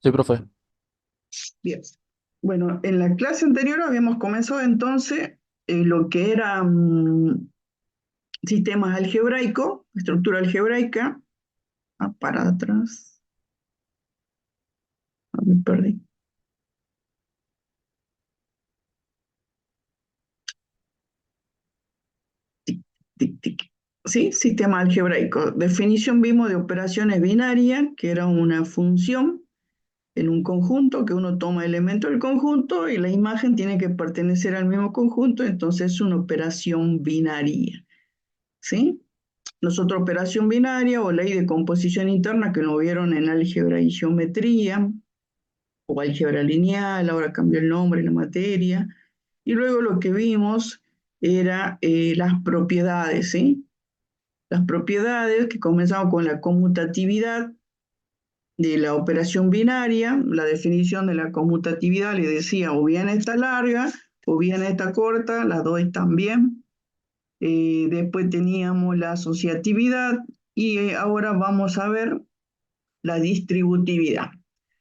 Sí, profe. Bien. Bueno, en la clase anterior habíamos comenzado entonces lo que era sistemas algebraicos, estructura algebraica. Para atrás, me perdí. Tic, tic, tic. Sí, sistema algebraico. Definición vimos de operaciones binarias, que era una función en un conjunto, que uno toma elementos del conjunto y la imagen tiene que pertenecer al mismo conjunto, entonces es una operación binaria. ¿Sí? Nosotros operación binaria o ley de composición interna que lo vieron en álgebra y geometría o álgebra lineal, ahora cambió el nombre, la materia. Y luego lo que vimos era las propiedades, ¿sí? Las propiedades que comenzamos con la conmutatividad de la operación binaria, la definición de la conmutatividad le decía o bien está larga o bien está corta, las dos están bien. Después teníamos la asociatividad y ahora vamos a ver la distributividad.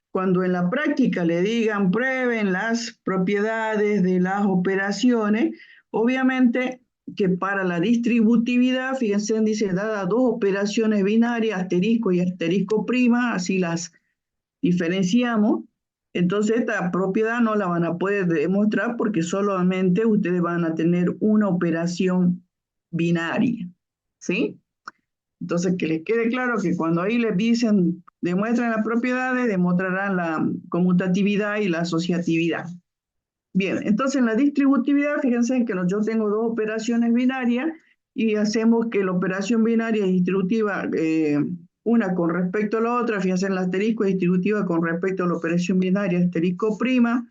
Cuando en la práctica le digan prueben las propiedades de las operaciones, obviamente que para la distributividad, fíjense, dice dada dos operaciones binarias, asterisco y asterisco prima, así las diferenciamos, entonces esta propiedad no la van a poder demostrar porque solamente ustedes van a tener una operación binaria, ¿sí? Entonces, que les quede claro que cuando ahí les dicen demuestren las propiedades, demostrarán la conmutatividad y la asociatividad. Bien, entonces en la distributividad, fíjense en que yo tengo dos operaciones binarias y hacemos que la operación binaria es distributiva, una con respecto a la otra, fíjense en el asterisco es distributiva con respecto a la operación binaria asterisco prima.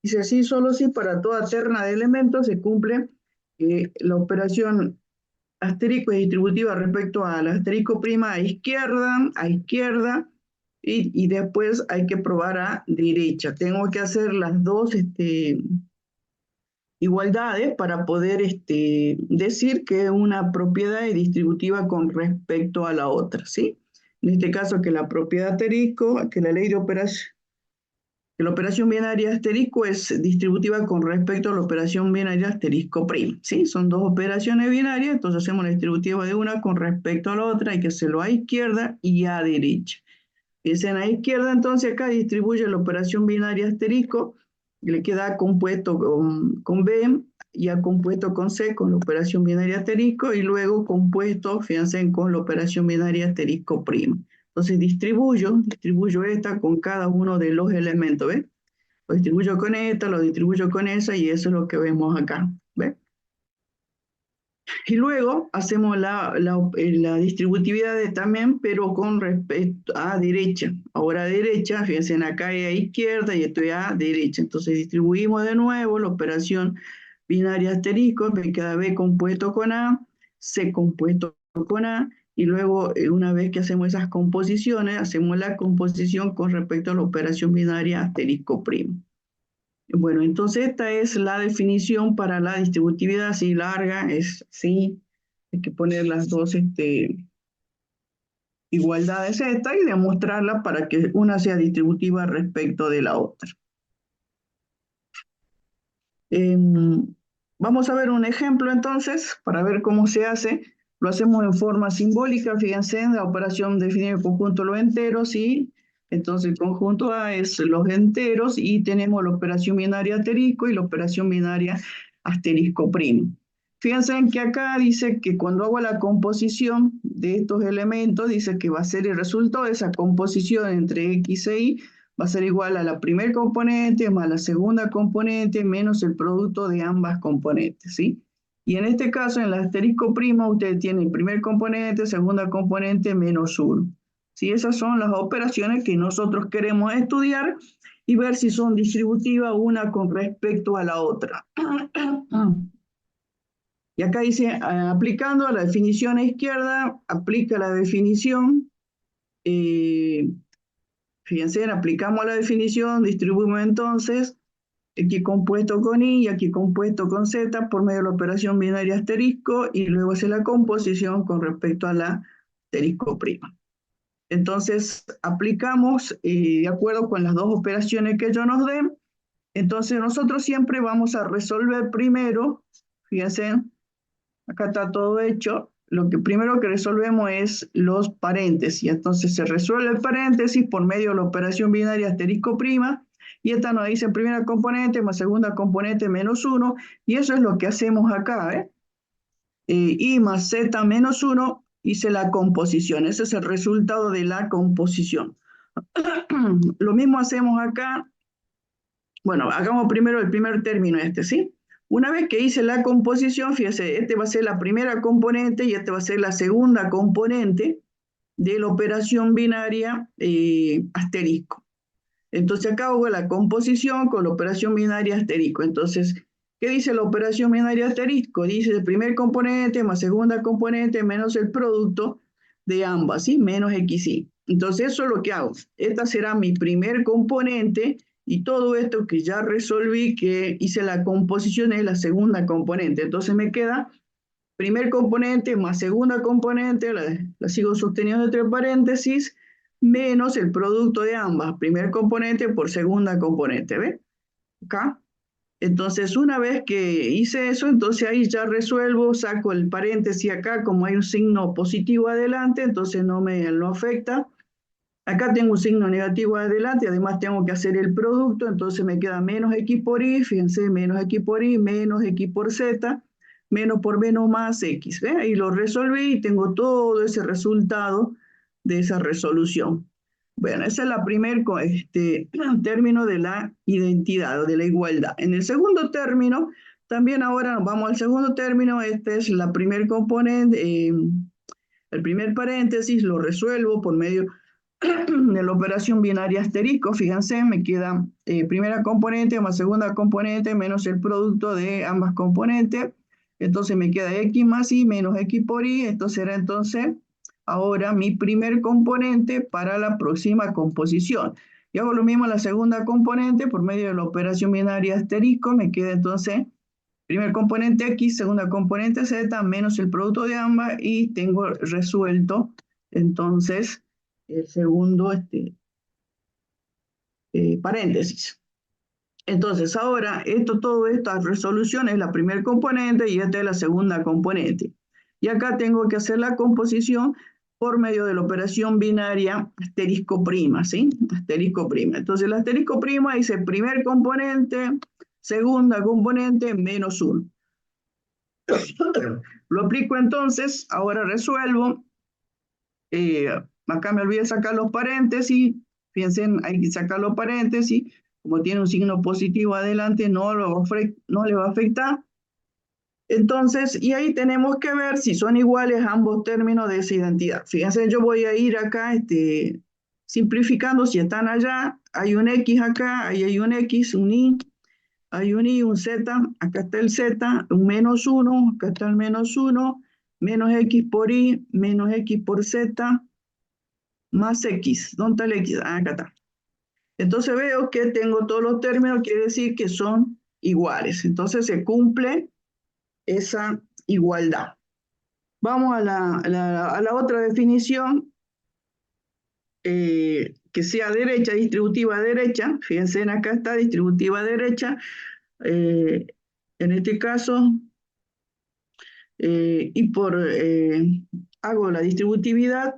Dice así, solo si para toda terna de elementos se cumple la operación asterisco es distributiva respecto al asterisco prima a izquierda, y después hay que probar a derecha. Tengo que hacer las dos igualdades para poder decir que una propiedad es distributiva con respecto a la otra, ¿sí? En este caso, que la propiedad asterisco, que la ley de operación, que la operación binaria asterisco es distributiva con respecto a la operación binaria asterisco primo, ¿sí? Son dos operaciones binarias, entonces hacemos la distributiva de una con respecto a la otra, hay que hacerlo a izquierda y a derecha. Dicen a izquierda, entonces acá distribuye la operación binaria asterisco, y le queda A compuesto con B y A compuesto con C con la operación binaria asterisco y luego compuesto, fíjense, con la operación binaria asterisco primo. Entonces distribuyo esta con cada uno de los elementos, ¿ves? Lo distribuyo con esta, lo distribuyo con esa y eso es lo que vemos acá, ¿ves? Y luego hacemos la distributividad también, pero con respecto a derecha. Ahora a derecha, fíjense, acá es a izquierda y estoy a derecha. Entonces distribuimos de nuevo la operación binaria asterisco, me queda B compuesto con A, C compuesto con A, y luego una vez que hacemos esas composiciones, hacemos la composición con respecto a la operación binaria asterisco primo. Bueno, entonces esta es la definición para la distributividad así larga, es sí, hay que poner las dos igualdades esta y demostrarla para que una sea distributiva respecto de la otra. Eh, Vamos a ver un ejemplo entonces para ver cómo se hace. Lo hacemos en forma simbólica, fíjense, en la operación definir el conjunto de los enteros y entonces el conjunto A es los enteros y tenemos la operación binaria asterisco y la operación binaria asterisco primo. Fíjense en que acá dice que cuando hago la composición de estos elementos, dice que va a ser el resultado de esa composición entre X e Y va a ser igual a la primer componente más la segunda componente menos el producto de ambas componentes, ¿sí? Y en este caso, en el asterisco primo, usted tiene primer componente, segunda componente, menos 1. ¿Sí? Esas son las operaciones que nosotros queremos estudiar y ver si son distributivas una con respecto a la otra. Y acá dice, aplicando a la definición a izquierda, aplica la definición fíjense, aplicamos la definición, distribuimos entonces X compuesto con Y y aquí compuesto con Z por medio de la operación binaria asterisco y luego hace la composición con respecto a la asterisco prima. Entonces, aplicamos de acuerdo con las dos operaciones que ellos nos den. Entonces, nosotros siempre vamos a resolver primero, fíjense, acá está todo hecho. Lo que primero que resolvemos es los paréntesis. Entonces, se resuelve el paréntesis por medio de la operación binaria asterisco prima. Y esta nos dice primera componente más segunda componente menos 1. Y eso es lo que hacemos acá, ¿eh? I más z menos 1, hice la composición. Ese es el resultado de la composición. Lo mismo hacemos acá. Bueno, hagamos primero el primer término ¿sí? Una vez que hice la composición, fíjese, este va a ser la primera componente y este va a ser la segunda componente de la operación binaria asterisco. Entonces acá hago la composición con la operación binaria asterisco. Entonces, ¿qué dice la operación binaria asterisco? Dice el primer componente más segunda componente menos el producto de ambas, ¿sí? Menos xy. Entonces eso es lo que hago. Esta será mi primer componente y todo esto que ya resolví, que hice la composición, es la segunda componente. Entonces me queda primer componente más segunda componente, la sigo sosteniendo entre paréntesis, menos el producto de ambas, primer componente por segunda componente, ¿ves? Acá. Entonces, una vez que hice eso, entonces ahí ya resuelvo, saco el paréntesis acá, como hay un signo positivo adelante, entonces no me lo afecta. Acá tengo un signo negativo adelante, además tengo que hacer el producto, entonces me queda menos x por y, fíjense, menos x por y, menos x por z, menos por menos más x, ¿ve? Y lo resolví y tengo todo ese resultado de esa resolución. Bueno, ese es el primer término de la identidad o de la igualdad. En el segundo término, también ahora vamos al segundo término, este es la primer componente, el primer paréntesis, lo resuelvo por medio de la operación binaria asterisco, fíjense, me queda primera componente más segunda componente menos el producto de ambas componentes. Entonces me queda x más y menos x por y. Esto será entonces ahora mi primer componente para la próxima composición. Y hago lo mismo en la segunda componente por medio de la operación binaria asterisco. Me queda entonces primer componente x, segunda componente z, menos el producto de ambas y tengo resuelto entonces el segundo paréntesis. Entonces ahora todo esta resolución es la primer componente y esta es la segunda componente. Y acá tengo que hacer la composición por medio de la operación binaria asterisco prima, ¿sí? Asterisco prima. Entonces el asterisco prima dice primer componente, segunda componente, menos 1. Lo aplico entonces, ahora resuelvo. Acá me olvidé sacar los paréntesis. Fíjense, hay que sacar los paréntesis. Como tiene un signo positivo adelante, no le va a afectar. Entonces, y ahí tenemos que ver si son iguales ambos términos de esa identidad. Fíjense, yo voy a ir acá simplificando si están allá. Hay un X acá, ahí hay un X, un Y. Hay un y, un z, acá está el z, un menos 1, acá está el menos 1, menos x por y, menos x por z, más x. ¿Dónde está el x? Ah, acá está. Entonces veo que tengo todos los términos, quiere decir que son iguales. Entonces se cumple esa igualdad. Vamos a la otra definición, que sea derecha, distributiva derecha. Fíjense, acá está distributiva derecha. En este caso, hago la distributividad,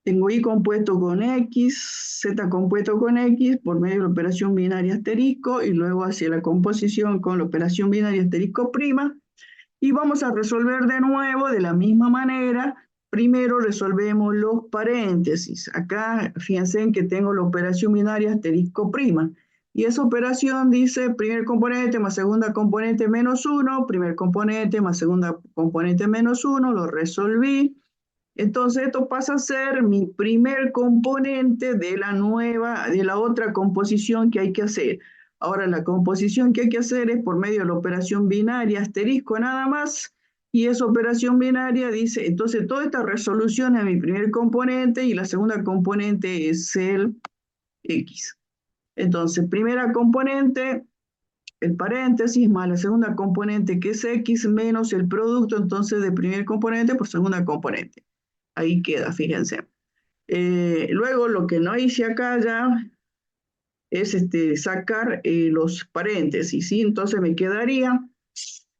tengo y compuesto con x, z compuesto con x por medio de la operación binaria asterisco y luego hacia la composición con la operación binaria asterisco prima y vamos a resolver de nuevo de la misma manera. Primero resolvemos los paréntesis. Acá fíjense en que tengo la operación binaria asterisco prima. Y esa operación dice primer componente más segunda componente menos 1, primer componente más segunda componente menos 1, lo resolví. Entonces esto pasa a ser mi primer componente de la otra composición que hay que hacer. Ahora la composición que hay que hacer es por medio de la operación binaria asterisco nada más. Y esa operación binaria dice, entonces toda esta resolución es mi primer componente y la segunda componente es el x. Entonces, primera componente, el paréntesis, más la segunda componente que es x, menos el producto entonces de primer componente por segunda componente. Ahí queda, fíjense. Luego lo que no hice acá ya es sacar los paréntesis, ¿sí? Entonces me quedaría,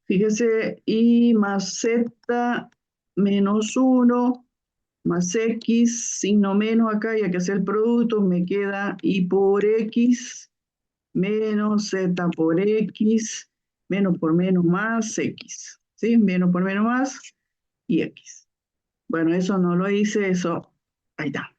fíjese, y más z menos 1 más x, signo menos acá, y hay que hacer el producto, me queda y por x menos z por x, menos por menos más x, ¿sí? Menos por menos más y x. Bueno, eso no lo hice, eso, ahí está.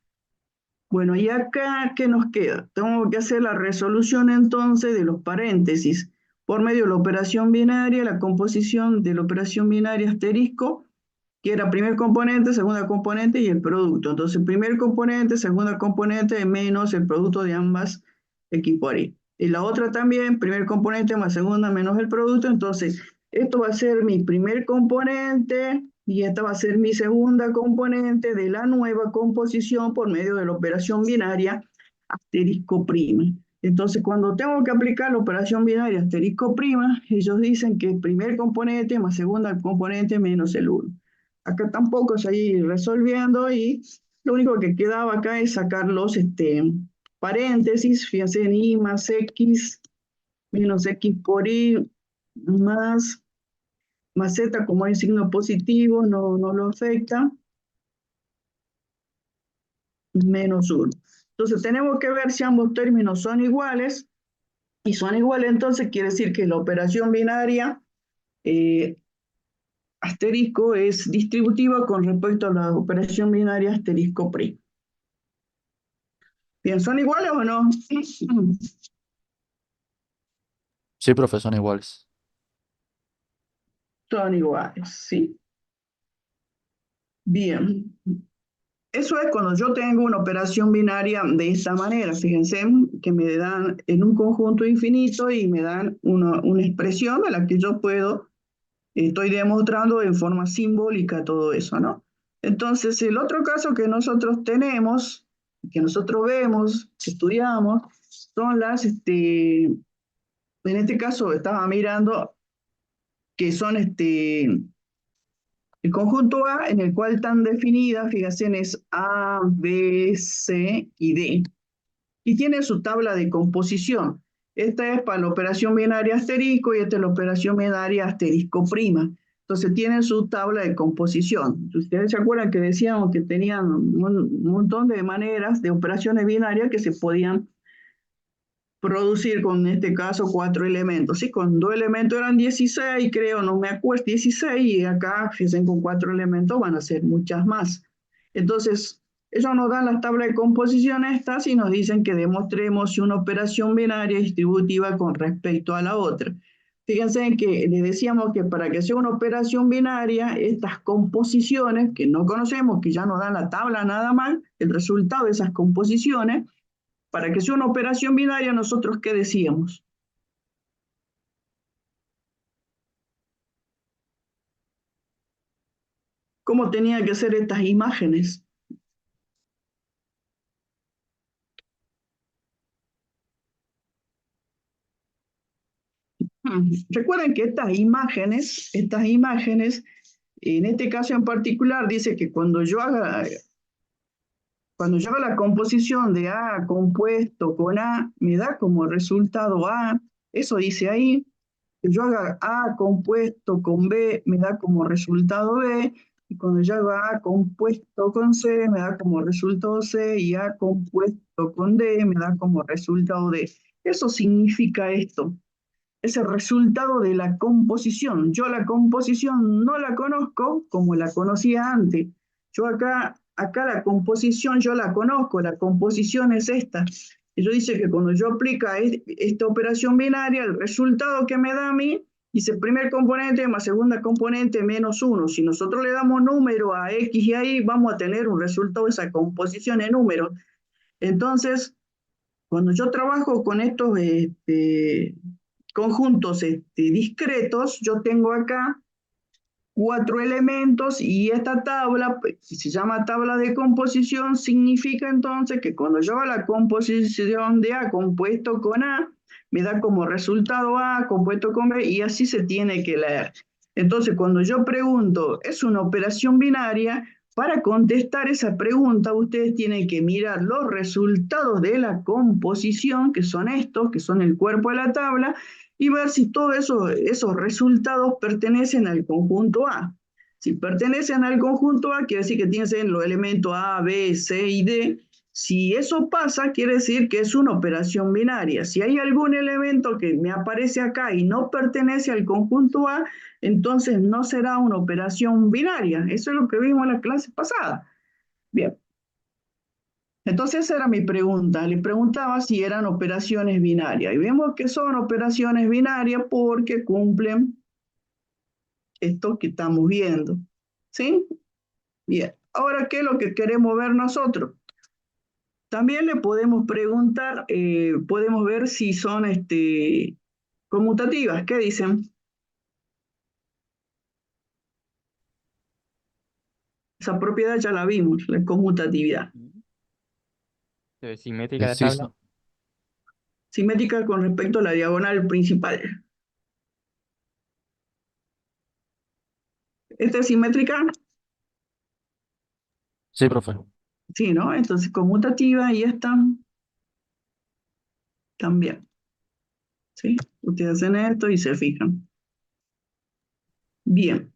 Bueno, y acá, ¿qué nos queda? Tengo que hacer la resolución entonces de los paréntesis por medio de la operación binaria, la composición de la operación binaria asterisco, que era primer componente, segunda componente y el producto. Entonces, primer componente, segunda componente menos el producto de ambas x por y. Y la otra también, primer componente más segunda menos el producto. Entonces, esto va a ser mi primer componente y esta va a ser mi segunda componente de la nueva composición por medio de la operación binaria asterisco prima. Entonces, cuando tengo que aplicar la operación binaria asterisco prima, ellos dicen que primer componente más segunda componente menos el 1. Acá tampoco seguí resolviendo y lo único que quedaba acá es sacar los paréntesis, fíjense en y más x menos x por y más, más z como hay signo positivo, no lo afecta, menos 1. Entonces tenemos que ver si ambos términos son iguales, y son iguales entonces quiere decir que la operación binaria eh, asterisco es distributiva con respecto a la operación binaria asterisco prima. Bien, ¿son iguales o no? Sí, profe, son iguales. Son iguales, ¿sí? Bien. Eso es cuando yo tengo una operación binaria de esta manera. Fíjense que me dan en un conjunto infinito y me dan una expresión de la que yo puedo, estoy demostrando en forma simbólica todo eso, ¿no? Entonces, el otro caso que nosotros tenemos, que nosotros vemos, que estudiamos, son en este caso estaba mirando que son el conjunto A en el cual están definidas, fíjense, es A, B, C y D. Y tiene su tabla de composición. Esta es para la operación binaria asterisco y esta es la operación binaria asterisco prima. Entonces tienen su tabla de composición. Ustedes se acuerdan que decíamos que tenían un montón de maneras de operaciones binarias que se podían producir con, en este caso, 4 elementos. ¿Sí? Con 2 elementos eran 16, creo, no me acuerdo, 16, y acá, fíjense, con 4 elementos van a ser muchas más. Entonces, ellos nos dan las tablas de composición estas y nos dicen que demostremos si una operación binaria es distributiva con respecto a la otra. Fíjense que les decíamos que para que sea una operación binaria, estas composiciones que no conocemos, que ya nos dan la tabla nada más, el resultado de esas composiciones, para que sea una operación binaria, nosotros ¿qué decíamos? ¿Cómo tenían que ser estas imágenes? Recuerden que estas imágenes, en este caso en particular, dice que cuando yo haga la composición de A compuesto con A, me da como resultado A, eso dice ahí. Que yo haga A compuesto con B, me da como resultado B, y cuando yo haga A compuesto con C, me da como resultado C, y A compuesto con D, me da como resultado D. Eso significa esto, es el resultado de la composición. Yo la composición no la conozco como la conocía antes. Yo acá la composición yo la conozco, la composición es esta. Ellos dice que cuando yo aplica esta operación binaria, el resultado que me da a mí, dice primer componente más segunda componente menos 1. Si nosotros le damos número a X y a Y, vamos a tener un resultado de esa composición en números. Entonces, cuando yo trabajo con estos conjuntos discretos, yo tengo acá 4 elementos y esta tabla, si se llama tabla de composición, significa entonces que cuando yo hago la composición de A compuesto con A, me da como resultado A compuesto con B y así se tiene que leer. Entonces, cuando yo pregunto, ¿es una operación binaria? Para contestar esa pregunta, ustedes tienen que mirar los resultados de la composición, que son estos, que son el cuerpo de la tabla, y ver si todos esos resultados pertenecen al conjunto A. Si pertenecen al conjunto A, quiere decir que tienen los elementos A, B, C y D. Si eso pasa, quiere decir que es una operación binaria. Si hay algún elemento que me aparece acá y no pertenece al conjunto A, entonces no será una operación binaria. Eso es lo que vimos en la clase pasada. Bien, entonces esa era mi pregunta. Le preguntaba si eran operaciones binarias. Y vemos que son operaciones binarias porque cumplen esto que estamos viendo. ¿Sí? Bien. Ahora, ¿qué es lo que queremos ver nosotros? También le podemos preguntar, podemos ver si son conmutativas. ¿Qué dicen? Esa propiedad ya la vimos, la conmutatividad. Se ve simétrica la Sí, tabla. sí. Simétrica con respecto a la diagonal principal. ¿Esta es simétrica? Sí, profe. Sí, ¿no? Entonces conmutativa y esta también. ¿Sí? Ustedes hacen esto y se fijan. Bien.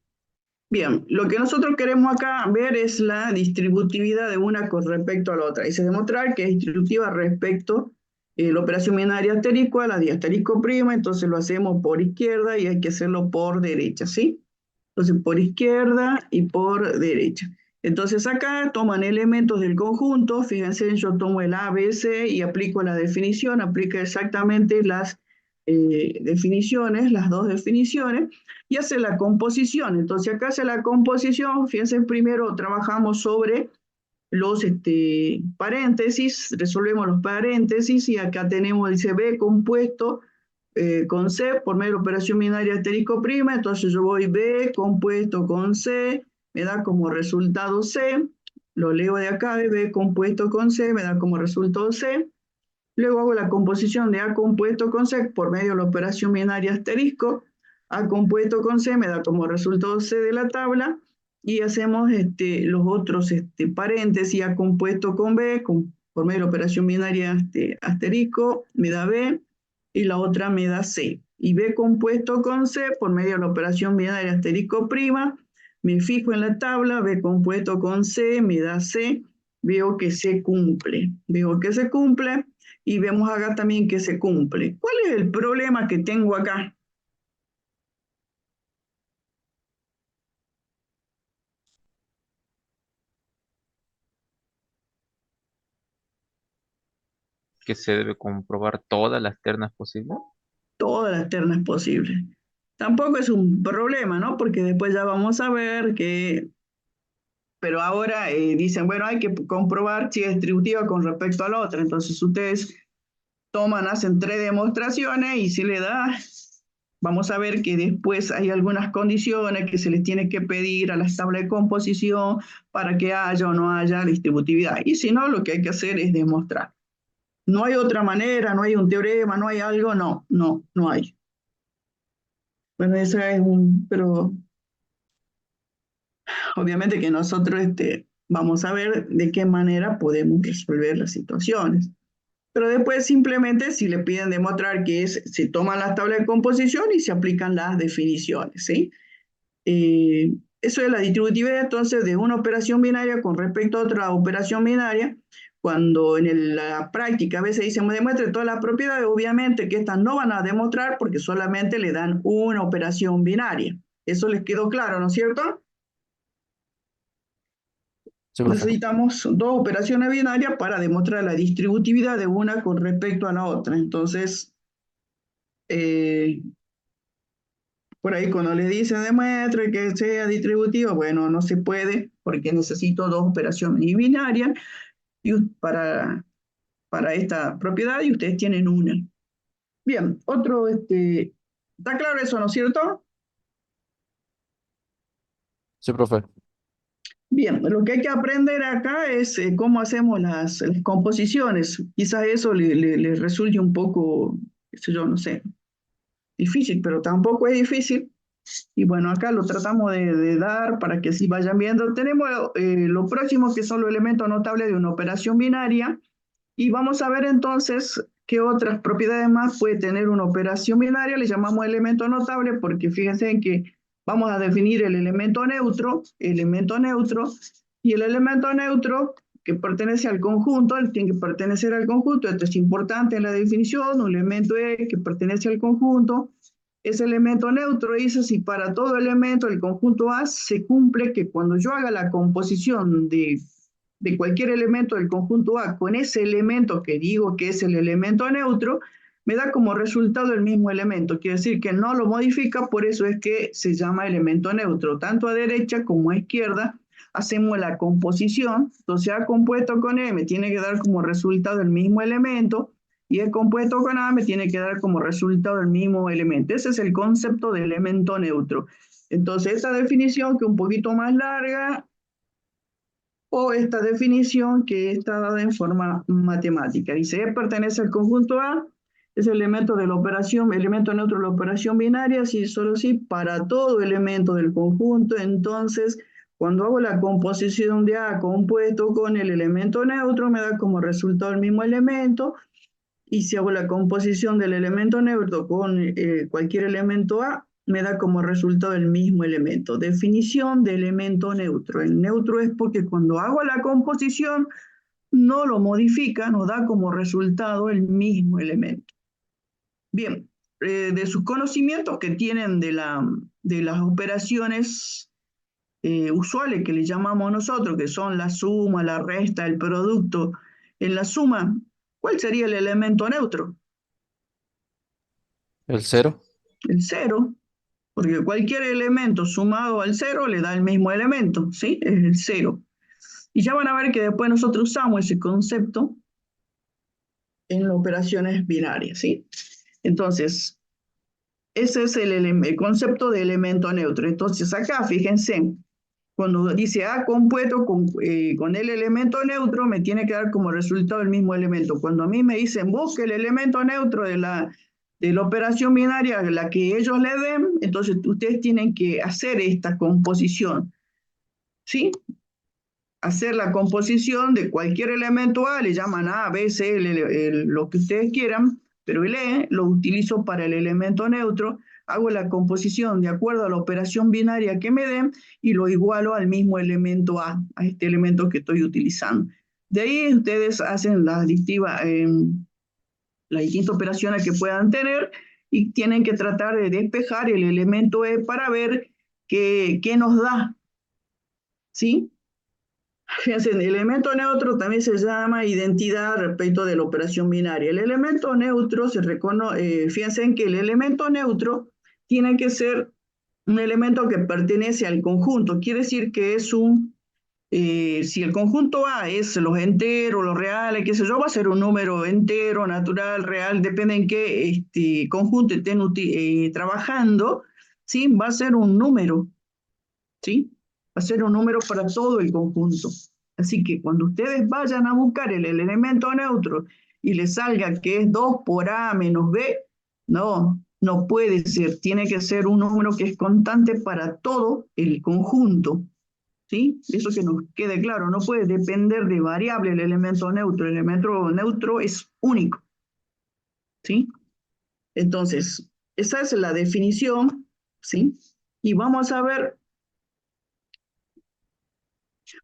Bien, lo que nosotros queremos acá ver es la distributividad de una con respecto a la otra. Y se demostrar que es distributiva respecto la operación binaria asterisco a la de asterisco prima, entonces lo hacemos por izquierda y hay que hacerlo por derecha, ¿sí? Entonces por izquierda y por derecha. Entonces acá toman elementos del conjunto, fíjense, yo tomo el A, B, C y aplico la definición, aplica exactamente las definiciones, las dos definiciones, y hace la composición. Entonces acá hace la composición, fíjense, primero trabajamos sobre los paréntesis, resolvemos los paréntesis y acá tenemos, dice B compuesto con C por medio de la operación binaria asterisco prima, entonces yo voy B compuesto con C, me da como resultado C, lo leo de acá, B compuesto con C, me da como resultado C, luego hago la composición de A compuesto con C por medio de la operación binaria asterisco. A compuesto con C me da como resultado C de la tabla. Y hacemos los otros paréntesis. A compuesto con B por medio de la operación binaria asterisco me da B. Y la otra me da C. Y B compuesto con C por medio de la operación binaria asterisco prima. Me fijo en la tabla. B compuesto con C me da C. Veo que se cumple. Veo que se cumple y vemos acá también que se cumple. ¿Cuál es el problema que tengo acá? Que se debe comprobar todas las ternas posibles. Todas las ternas posibles. Tampoco es un problema, ¿no? Porque después ya vamos a ver que, pero ahora dicen, bueno, hay que comprobar si es distributiva con respecto a la otra. Entonces ustedes toman, hacen 3 demostraciones y si le da, vamos a ver que después hay algunas condiciones que se les tiene que pedir a las tablas de composición para que haya o no haya distributividad. Y si no, lo que hay que hacer es demostrar. No hay otra manera, no hay un teorema, no hay algo, no hay. Bueno, eso es pero obviamente que nosotros vamos a ver de qué manera podemos resolver las situaciones. Pero después simplemente si le piden demostrar que se toman las tablas de composición y se aplican las definiciones, ¿sí? Eso es la distributividad entonces de una operación binaria con respecto a otra operación binaria. Cuando en la práctica a veces dicen demuestre todas las propiedades, obviamente que estas no van a demostrar porque solamente le dan una operación binaria. Eso les quedó claro, ¿no es cierto? Sí, profe. Necesitamos dos operaciones binarias para demostrar la distributividad de una con respecto a la otra. Entonces, eh, por ahí cuando le dicen demuestre que sea distributivo, bueno, no se puede porque necesito dos operaciones binarias y para esta propiedad y ustedes tienen una. Bien, ¿está claro eso, no es cierto? Sí, profe. Bien, lo que hay que aprender acá es cómo hacemos las composiciones. Quizás eso le resulte un poco, qué sé yo, no sé, difícil, pero tampoco es difícil. Y bueno, acá lo tratamos de dar para que así vayan viendo. Tenemos lo próximo que son los elementos notables de una operación binaria. Y vamos a ver entonces qué otras propiedades más puede tener una operación binaria. Le llamamos elemento notable porque fíjense en que vamos a definir el elemento neutro, y el elemento neutro que pertenece al conjunto, él tiene que pertenecer al conjunto. Esto es importante en la definición. Un elemento E que pertenece al conjunto es elemento neutro, dice si para todo elemento del conjunto A se cumple que cuando yo haga la composición de cualquier elemento del conjunto A con ese elemento que digo que es el elemento neutro, me da como resultado el mismo elemento. Quiere decir que no lo modifica, por eso es que se llama elemento neutro. Tanto a derecha como a izquierda hacemos la composición. Entonces A compuesto con E me tiene que dar como resultado el mismo elemento, y E compuesto con A me tiene que dar como resultado el mismo elemento. Ese es el concepto de elemento neutro. Entonces esta definición, que es un poquito más larga, o esta definición que está dada en forma matemática. Dice, E pertenece al conjunto A, es elemento de la operación, elemento neutro de la operación binaria, si solo si para todo elemento del conjunto. Entonces, cuando hago la composición de A compuesto con el elemento neutro, me da como resultado el mismo elemento. Y si hago la composición del elemento neutro con cualquier elemento A, me da como resultado el mismo elemento. Definición de elemento neutro. El neutro es porque cuando hago la composición no lo modifica, nos da como resultado el mismo elemento. Bien, de sus conocimientos que tienen de las operaciones usuales que le llamamos nosotros, que son la suma, la resta, el producto. En la suma, ¿cuál sería el elemento neutro? El 0. El 0, porque cualquier elemento sumado al 0 le da el mismo elemento, ¿sí? Es el 0. Y ya van a ver que después nosotros usamos ese concepto en las operaciones binarias, ¿sí? Entonces, ese es el concepto de elemento neutro. Entonces acá, fíjense, cuando dice A compuesto con el elemento neutro, me tiene que dar como resultado el mismo elemento. Cuando a mí me dicen, busque el elemento neutro de la operación binaria, la que ellos le den, entonces ustedes tienen que hacer esta composición, ¿sí? Hacer la composición de cualquier elemento A, le llaman A, B, C, lo que ustedes quieran, pero el E lo utilizo para el elemento neutro. Hago la composición de acuerdo a la operación binaria que me den y lo igualo al mismo elemento A, a este elemento que estoy utilizando. De ahí ustedes hacen las distintas operaciones que puedan tener y tienen que tratar de despejar el elemento E para ver qué nos da, ¿sí? Fíjense, el elemento neutro también se llama identidad respecto de la operación binaria. El elemento neutro se reconoce, fíjense en que el elemento neutro tiene que ser un elemento que pertenece al conjunto. Quiere decir que es si el conjunto A es los enteros, los reales, qué sé yo, va a ser un número entero, natural, real, depende en qué conjunto estén trabajando, ¿sí? Va a ser un número, ¿sí? Va a ser un número para todo el conjunto. Así que cuando ustedes vayan a buscar el elemento neutro y les salga que es 2 por A menos B, no puede ser. Tiene que ser un número que es constante para todo el conjunto, ¿sí? Eso que nos quede claro. No puede depender de variable el elemento neutro. El elemento neutro es único, ¿sí? Entonces, esa es la definición, ¿sí? Y vamos a ver.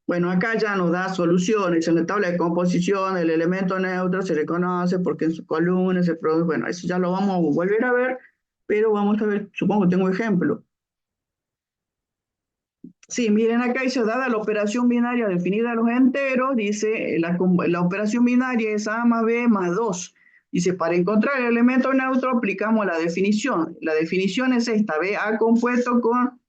Bueno, acá ya nos da soluciones. En la tabla de composición, el elemento neutro se reconoce porque en su columna se produce. Bueno, eso ya lo vamos a volver a ver, pero vamos a ver, supongo que tengo ejemplo. Sí, miren acá dice, dada la operación binaria definida a los enteros, dice, la operación binaria es A más B más 2. Dice, para encontrar el elemento neutro aplicamos la definición. La definición es esta, B, A compuesto con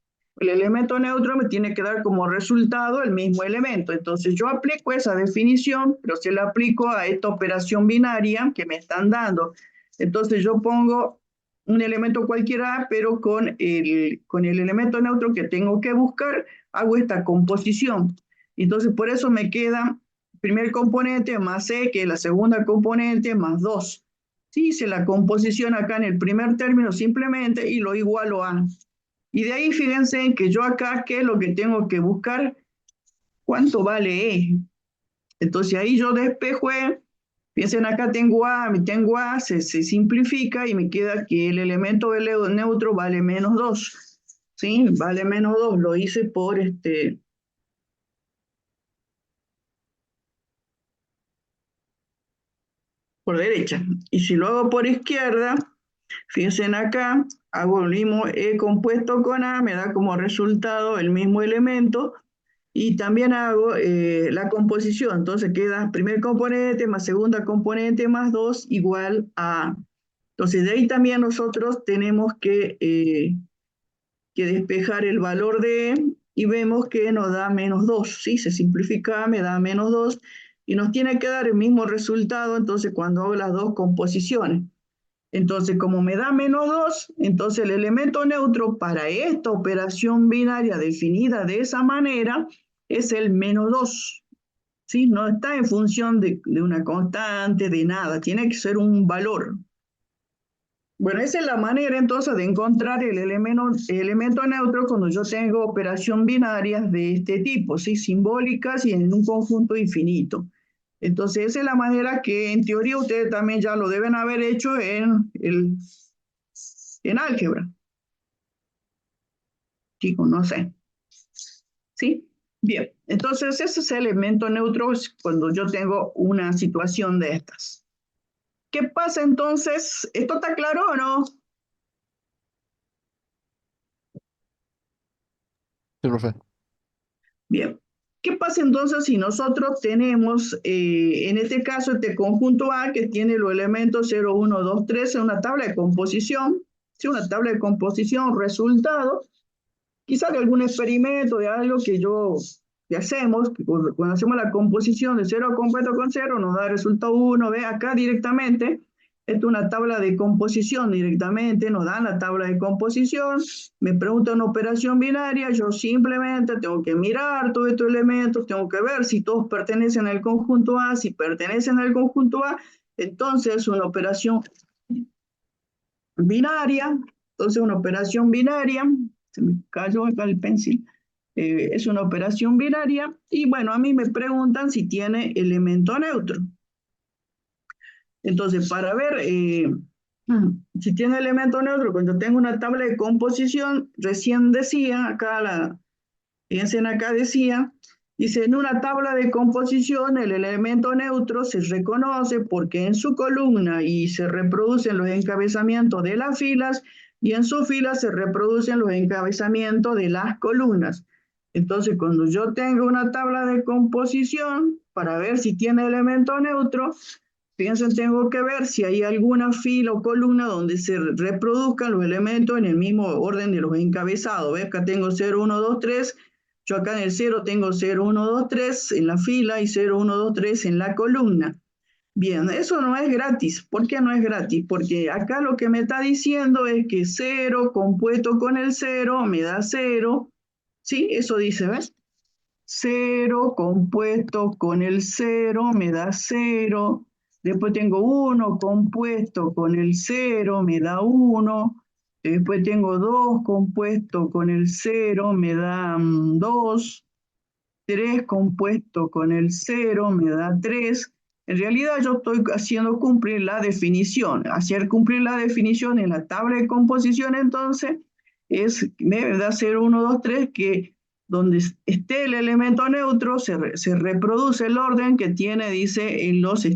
el elemento neutro me tiene que dar como resultado el mismo elemento. Entonces yo aplico esa definición, pero se la aplico a esta operación binaria que me están dando. Entonces yo pongo un elemento cualquiera, pero con el elemento neutro que tengo que buscar, hago esta composición. Entonces por eso me queda el primer componente más C, que es la segunda componente, más 2. Sí, hice la composición acá en el primer término simplemente y lo igualo a Y de ahí fíjense que yo acá, ¿qué es lo que tengo que buscar? ¿Cuánto vale E? Entonces ahí yo despejo E. Piensen acá tengo A, se simplifica y me queda que el elemento neutro vale menos 2. ¿Sí? Vale menos 2. Lo hice por derecha. Y si lo hago por izquierda, fíjense acá, hago el mismo E compuesto con A, me da como resultado el mismo elemento, y también hago la composición. Entonces queda primer componente más segunda componente más 2 igual a A. Entonces de ahí también nosotros tenemos que despejar el valor de E y vemos que nos da menos 2, ¿sí? Se simplifica, me da menos 2 y nos tiene que dar el mismo resultado entonces cuando hago las dos composiciones. Entonces, como me da menos 2, entonces el elemento neutro para esta operación binaria definida de esa manera es el menos 2. ¿Sí? No está en función de una constante, de nada, tiene que ser un valor. Bueno, esa es la manera entonces de encontrar el elemento neutro cuando yo tengo operación binarias de este tipo, ¿sí? Simbólicas y en un conjunto infinito. Entonces, esa es la manera que en teoría ustedes también ya lo deben haber hecho en álgebra. Chicos, no sé. ¿Sí? Bien, entonces ese es el elemento neutro cuando yo tengo una situación de estas. ¿Qué pasa entonces? ¿Esto está claro o no? Sí, profe. Bien. ¿Qué pasa entonces si nosotros tenemos, en este caso, este conjunto A que tiene los elementos 0, 1, 2, 3 en una tabla de composición? ¿Sí? Una tabla de composición, resultado, quizás de algún experimento, de algo que hacemos, que cuando hacemos la composición de 0 compuesto con 0, nos da resultado 1, ve acá directamente, esto es una tabla de composición directamente, nos dan la tabla de composición, me pregunta una operación binaria, yo simplemente tengo que mirar todos estos elementos, tengo que ver si todos pertenecen al conjunto A, si pertenecen al conjunto A, entonces una operación binaria, entonces una operación binaria, se me cayó acá el pencil, es una operación binaria, y bueno, a mí me preguntan si tiene elemento neutro. Entonces, para ver si tiene elemento neutro, cuando tengo una tabla de composición, recién decía, fíjense acá decía, dice, en una tabla de composición el elemento neutro se reconoce porque en su columna y se reproducen los encabezamientos de las filas y en su fila se reproducen los encabezamientos de las columnas. Entonces, cuando yo tengo una tabla de composición, para ver si tiene elemento neutro, fíjense, tengo que ver si hay alguna fila o columna donde se reproduzcan los elementos en el mismo orden de los encabezados. ¿Ves? Acá tengo 0, 1, 2, 3. Yo acá en el 0 tengo 0, 1, 2, 3 en la fila y 0, 1, 2, 3 en la columna. Bien, eso no es gratis. ¿Por qué no es gratis? Porque acá lo que me está diciendo es que 0 compuesto con el 0 me da 0. ¿Sí? Eso dice, ¿ves? 0 compuesto con el 0 me da 0. Después tengo 1 compuesto con el 0 me da 1. Después tengo 2 compuesto con el 0 me da 2. 3 compuesto con el 0 me da 3. En realidad yo estoy haciendo cumplir la definición. Hacer cumplir la definición en la tabla de composición entonces me da 0, 1, 2, 3 que donde esté el elemento neutro se reproduce el orden que tiene, dice, en los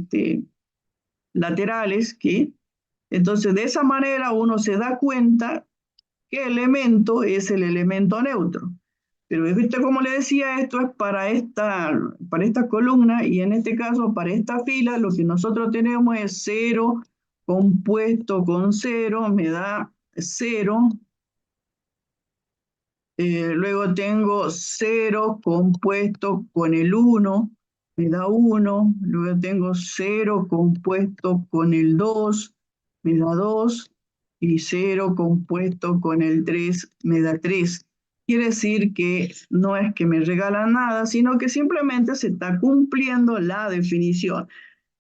laterales. ¿Sí? Entonces de esa manera uno se da cuenta qué elemento es el elemento neutro. Pero viste como le decía, esto es para esta columna y en este caso para esta fila lo que nosotros tenemos es 0 compuesto con 0 me da 0. Luego tengo 0 compuesto con el 1 me da 1. Luego tengo 0 compuesto con el 2 me da 2. Y 0 compuesto con el 3 me da 3. Quiere decir que no es que me regalan nada, sino que simplemente se está cumpliendo la definición.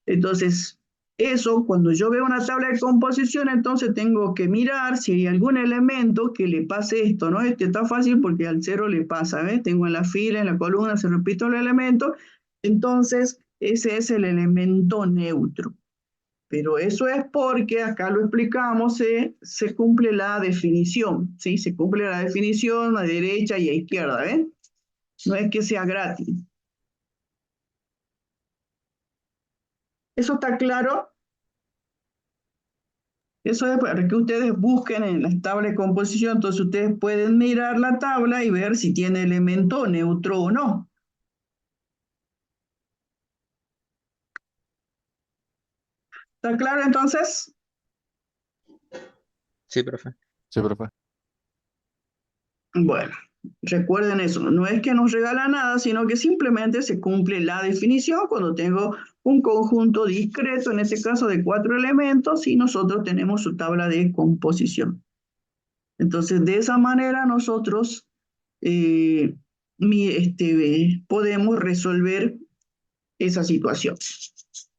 Entonces, Eso, cuando yo veo una tabla de composición, entonces tengo que mirar si hay algún elemento que le pase esto, ¿no? Este está fácil porque al cero le pasa, ¿ves? Tengo en la fila, en la columna, se repito el elemento, entonces ese es el elemento neutro. Pero eso es porque, acá lo explicamos, se cumple la definición, ¿sí? Se cumple la definición a derecha y a izquierda, ¿ves? No es que sea gratis. ¿Eso está claro? Eso es para que ustedes busquen en las tablas de composición, entonces ustedes pueden mirar la tabla y ver si tiene elemento neutro o no. ¿Está claro entonces? Sí, profe. Sí, profe. Bueno, recuerden eso, no es que nos regala nada, sino que simplemente se cumple la definición cuando tengo un conjunto discreto, en este caso de 4 elementos, y nosotros tenemos su tabla de composición. Entonces, de esa manera nosotros podemos resolver esa situación.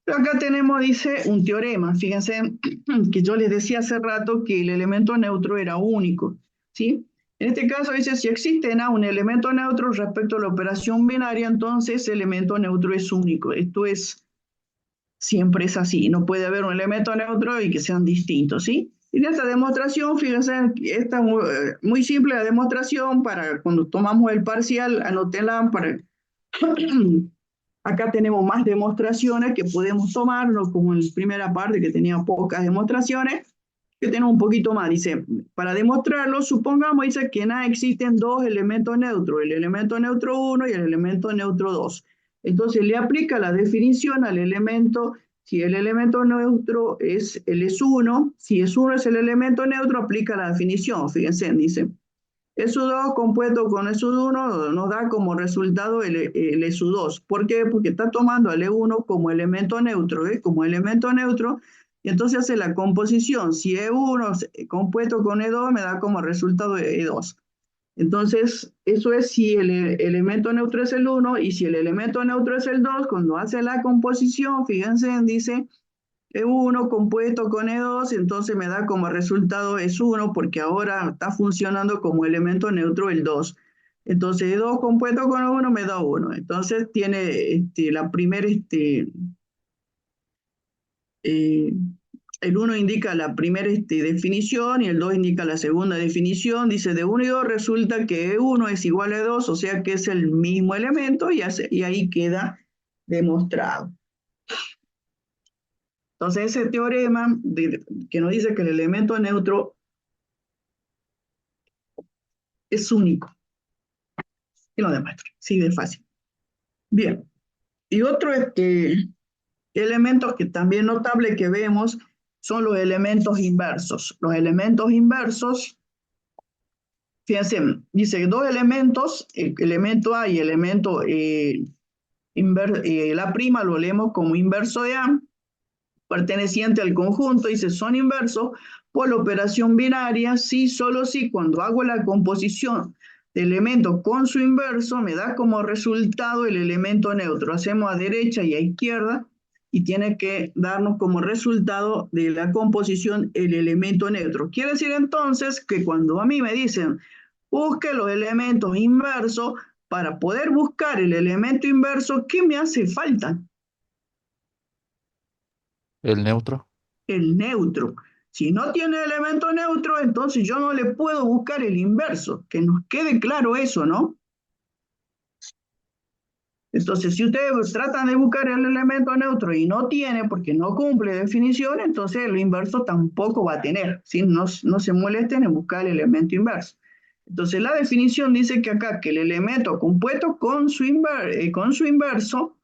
Acá tenemos, dice, un teorema. Fíjense que yo les decía hace rato que el elemento neutro era único, ¿sí? En este caso dice, si existe un elemento neutro respecto a la operación binaria, entonces el elemento neutro es único. Esto siempre es así. No puede haber un elemento neutro y que sean distintos, ¿sí? Y en esta demostración, fíjense, esta es muy simple la demostración para cuando tomamos el parcial, anótenla para... Acá tenemos más demostraciones que podemos tomar, no como en la primera parte que tenía pocas demostraciones, que tenemos un poquito más. Dice, para demostrarlo, supongamos, dice que en A existen dos elementos neutros, el elemento neutro 1 y el elemento neutro 2. Entonces le aplica la definición al elemento, si el elemento neutro es 1, si es 1 es el elemento neutro, aplica la definición. Fíjense, dice, SU2 compuesto con SU1 nos da como resultado el SU2. ¿Por qué? Porque está tomando al E1 como elemento neutro, ¿eh? Como elemento neutro, y entonces hace la composición. Si E1 compuesto con E2 me da como resultado E2. Entonces, eso es si el elemento neutro es el 1 y si el elemento neutro es el 2, cuando hace la composición, fíjense, dice E1 compuesto con E2, entonces me da como resultado S1 porque ahora está funcionando como elemento neutro el 2. Entonces E2 compuesto con E1 me da 1. Entonces tiene la primera, el 1 indica la primera definición y el 2 indica la segunda definición. Dice de 1 y 2 resulta que E1 es igual a 2, o sea que es el mismo elemento y ahí queda demostrado. Entonces, ese teorema que nos dice que el elemento neutro es único. Y lo demuestro. Sí, de fácil. Bien. Y otro elemento que también notable que vemos son los elementos inversos. Los elementos inversos, fíjense, dice dos elementos, el elemento A y el elemento la prima lo leemos como inverso de A, perteneciente al conjunto, dice, son inversos por la operación binaria, sí, solo sí, cuando hago la composición de elementos con su inverso, me da como resultado el elemento neutro. Hacemos a derecha y a izquierda, y tiene que darnos como resultado de la composición el elemento neutro. Quiere decir entonces que cuando a mí me dicen, busque los elementos inversos, para poder buscar el elemento inverso, ¿qué me hace falta? El neutro. El neutro. Si no tiene elemento neutro, entonces yo no le puedo buscar el inverso. Que nos quede claro eso, ¿no? Entonces, si ustedes tratan de buscar el elemento neutro y no tiene, porque no cumple definición, entonces el inverso tampoco va a tener. ¿Sí? No se molesten en buscar el elemento inverso. Entonces, la definición dice que acá que el elemento compuesto con su inverso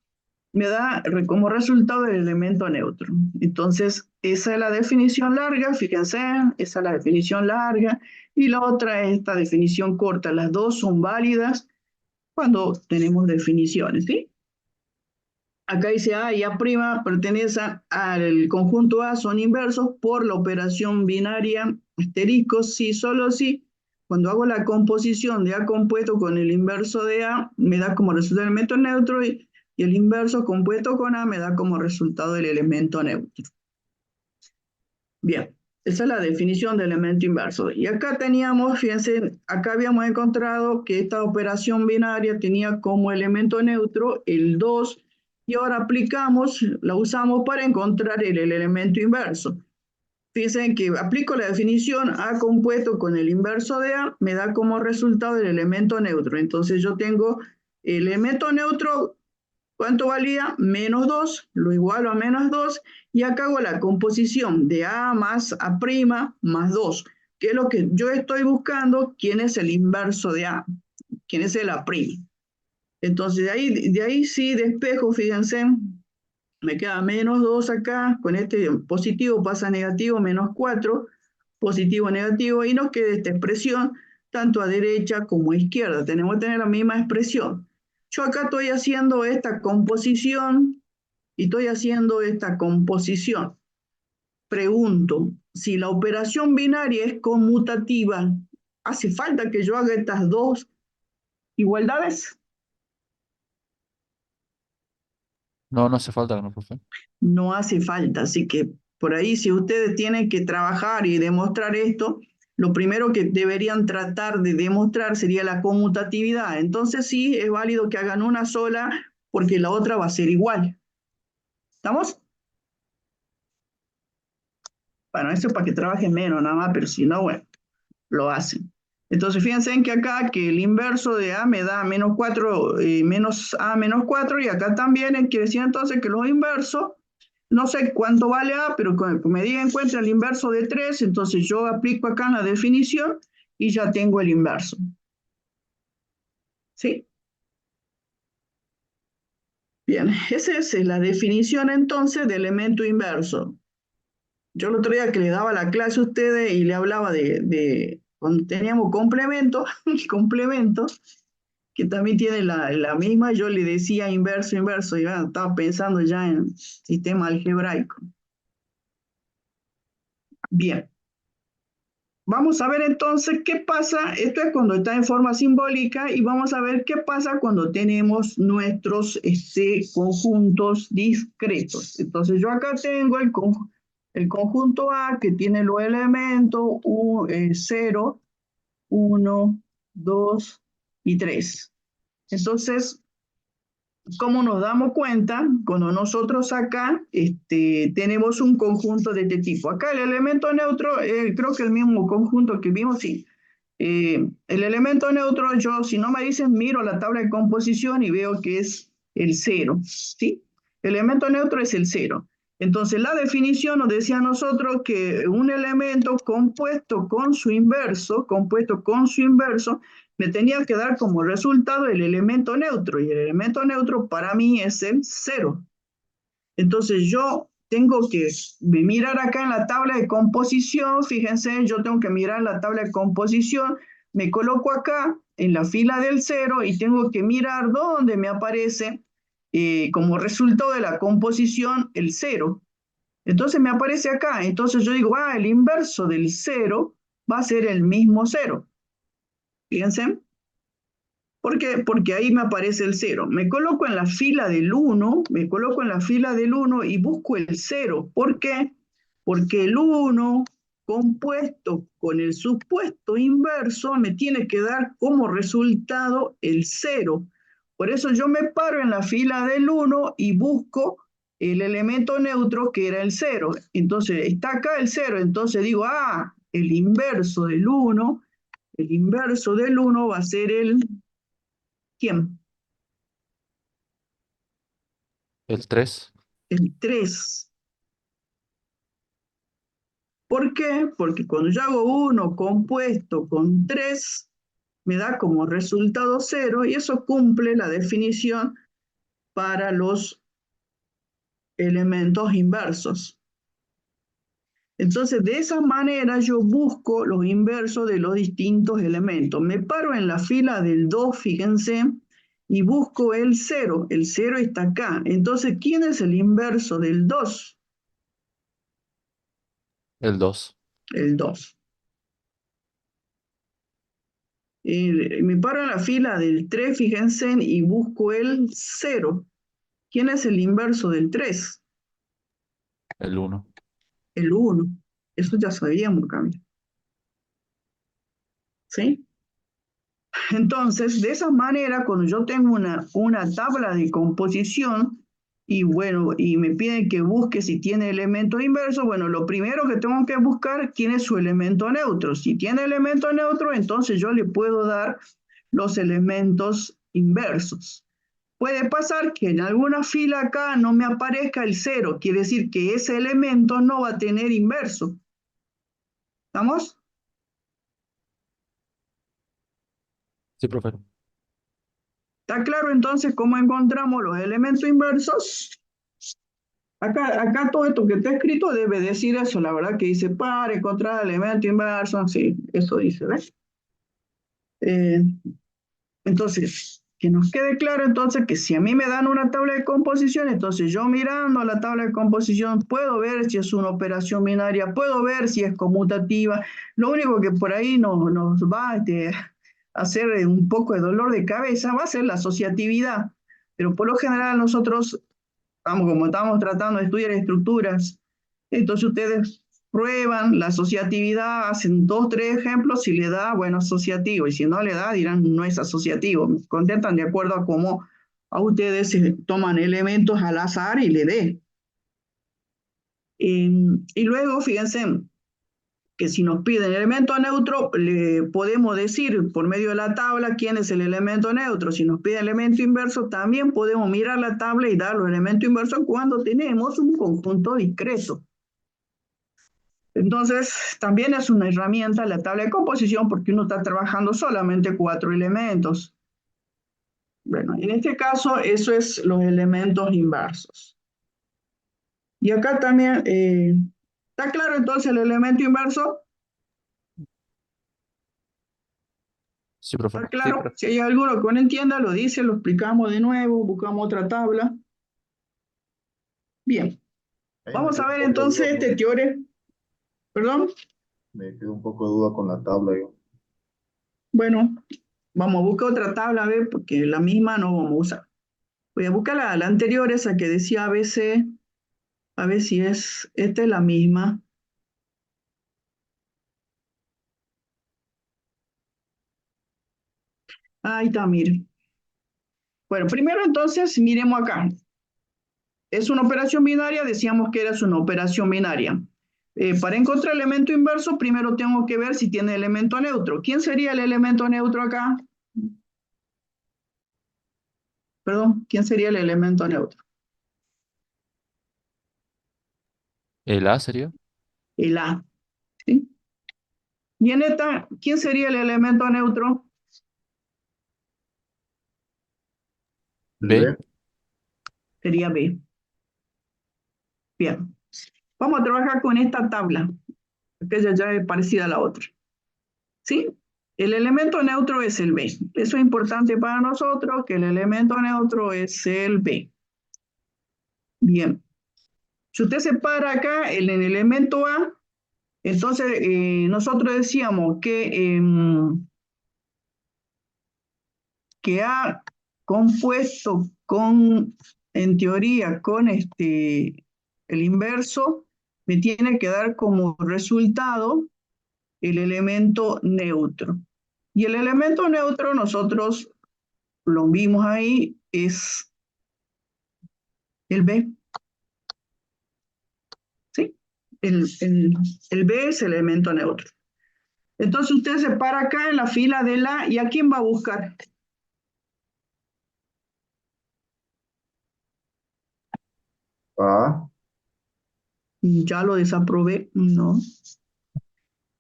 me da como resultado el elemento neutro. Entonces, esa es la definición larga, fíjense, esa es la definición larga, y la otra es esta definición corta. Las dos son válidas cuando tenemos definiciones, ¿sí? Acá dice A y A' pertenece al conjunto A, son inversos por la operación binaria asterisco, sí, solo sí. Cuando hago la composición de A compuesto con el inverso de A, me da como resultado el elemento neutro y el inverso compuesto con A me da como resultado el elemento neutro. Bien, esa es la definición de elemento inverso. Y acá teníamos, fíjense, acá habíamos encontrado que esta operación binaria tenía como elemento neutro el 2, y ahora aplicamos, la usamos para encontrar el elemento inverso. Fíjense que aplico la definición A compuesto con el inverso de A, me da como resultado el elemento neutro. Entonces yo tengo el elemento neutro. ¿Cuánto valía? Menos 2, lo igualo a menos 2, y acá hago la composición de A más A' más 2, que es lo que yo estoy buscando, quién es el inverso de A, quién es el A'. Entonces de ahí sí despejo, fíjense, me queda menos 2 acá, con este positivo pasa a negativo, menos 4, positivo, negativo, y nos queda esta expresión, tanto a derecha como a izquierda. Tenemos que tener la misma expresión. Yo acá estoy haciendo esta composición y estoy haciendo esta composición. Pregunto, si la operación binaria es conmutativa, ¿hace falta que yo haga estas dos igualdades? No, no hace falta, ¿no, profe? No hace falta, así que por ahí si ustedes tienen que trabajar y demostrar esto, lo primero que deberían tratar de demostrar sería la conmutatividad. Entonces sí, es válido que hagan una sola porque la otra va a ser igual. ¿Estamos? Bueno, eso es para que trabajen menos nada más, pero si no, bueno, lo hacen. Entonces fíjense en que acá que el inverso de A me da menos 4, menos A menos 4, y acá también quiere decir entonces que los inversos, no sé cuánto vale A, pero con que me diga encuentra el inverso de 3, entonces yo aplico acá en la definición y ya tengo el inverso. ¿Sí? Bien, esa es la definición entonces de elemento inverso. Yo el otro día que le daba la clase a ustedes y le hablaba de cuando teníamos complementos, el complemento, que también tiene la misma, yo le decía inverso, inverso, y bueno, estaba pensando ya en sistema algebraico. Bien. Vamos a ver entonces qué pasa, esto es cuando está en forma simbólica, y vamos a ver qué pasa cuando tenemos nuestros conjuntos discretos. Entonces yo acá tengo el conjunto A que tiene los elementos 0, 1, 2 y 3. Entonces, ¿cómo nos damos cuenta? Cuando nosotros acá tenemos un conjunto de este tipo. Acá el elemento neutro, creo que el mismo conjunto que vimos, sí. El elemento neutro, yo si no me dicen, miro la tabla de composición y veo que es el 0, ¿sí? El elemento neutro es el 0. Entonces la definición nos decía a nosotros que un elemento compuesto con su inverso, me tenía que dar como resultado el elemento neutro, y el elemento neutro para mí es el 0. Entonces yo tengo que mirar acá en la tabla de composición, fíjense, yo tengo que mirar la tabla de composición, me coloco acá en la fila del 0 y tengo que mirar dónde me aparece como resultado de la composición el 0. Entonces me aparece acá, entonces yo digo, el inverso del 0 va a ser el mismo 0. Fíjense. ¿Por qué? Porque ahí me aparece el 0. Me coloco en la fila del 1, y busco el 0. ¿Por qué? Porque el 1 compuesto con el supuesto inverso me tiene que dar como resultado el 0. Por eso yo me paro en la fila del 1 y busco el elemento neutro que era el 0. Entonces está acá el 0, entonces digo, el inverso del 1 va a ser ¿quién? El 3. El 3. ¿Por qué? Porque cuando yo hago 1 compuesto con 3, me da como resultado 0, y eso cumple la definición para los elementos inversos. Entonces, de esa manera yo busco los inversos de los distintos elementos. Me paro en la fila del 2, fíjense, y busco el 0. El 0 está acá. Entonces, ¿quién es el inverso del 2? El 2. El 2. Me paro en la fila del 3, fíjense, y busco el 0. ¿Quién es el inverso del 3? El 1. El 1. Eso ya sabíamos, Camila. ¿Sí? Entonces, de esa manera, cuando yo tengo una tabla de composición y bueno, y me piden que busque si tiene elemento inverso, bueno, lo primero que tengo que buscar tiene su elemento neutro. Si tiene elemento neutro, entonces yo le puedo dar los elementos inversos. Puede pasar que en alguna fila acá no me aparezca el cero, quiere decir que ese elemento no va a tener inverso. ¿Estamos? Sí, profe. ¿Está claro entonces cómo encontramos los elementos inversos? Acá todo esto que está escrito debe decir eso, la verdad que dice para encontrar elemento inverso, sí, eso dice, ¿ves? Eh, entonces, que nos quede claro entonces que si a mí me dan una tabla de composición, entonces yo mirando la tabla de composición puedo ver si es una operación binaria, puedo ver si es conmutativa, lo único que por ahí nos va a hacer un poco de dolor de cabeza va a ser la asociatividad, pero por lo general nosotros como estamos tratando de estudiar estructuras, entonces ustedes prueban la asociatividad, hacen 2, 3 ejemplos, si le da, bueno, asociativo, y si no le da, dirán, no es asociativo. Contestan de acuerdo a cómo a ustedes se toman elementos al azar y le dé. Y luego, fíjense, que si nos piden elemento neutro, le podemos decir por medio de la tabla quién es el elemento neutro. Si nos piden elemento inverso, también podemos mirar la tabla y dar los elementos inversos cuando tenemos un conjunto discreto. Entonces, también es una herramienta la tabla de composición porque uno está trabajando solamente 4 elementos. Bueno, en este caso, eso es los elementos inversos. Y acá también, ¿está claro entonces el elemento inverso? Sí, profe. ¿Está Sí, claro? profe. Si hay alguno que no entienda, lo dice, lo explicamos de nuevo, buscamos otra tabla. Bien, Ahí me vamos a quedó un ver poco de entonces duda, este profe. teorema. ¿Perdón? Me quedó un poco de duda con la tabla, yo. Bueno, vamos a buscar otra tabla, a ver, porque la misma no vamos a usar. Voy a buscar la anterior, esa que decía ABC, a ver si es, esta es la misma. Ahí está, mire. Bueno, primero entonces, miremos acá. Es una operación binaria, decíamos que era una operación binaria. Para encontrar el elemento inverso, primero tengo que ver si tiene elemento neutro. ¿Quién sería el elemento neutro acá? Perdón, ¿quién sería el elemento neutro? ¿El A sería? El A, ¿sí? Y en esta, ¿quién sería el elemento neutro? ¿El B. B? Sería B. Bien. Vamos a trabajar con esta tabla, que ya es parecida a la otra. ¿Sí? El elemento neutro es el B. Eso es importante para nosotros, que el elemento neutro es el B. Bien. Si usted se para acá en el elemento A, entonces nosotros decíamos que A compuesto con, en teoría, con el inverso, me tiene que dar como resultado el elemento neutro. Y el elemento neutro nosotros lo vimos ahí, es el B, ¿sí? El B es el elemento neutro. Entonces usted se para acá en la fila de la, ¿y a quién va a buscar? A. Ya lo desaprobé, no.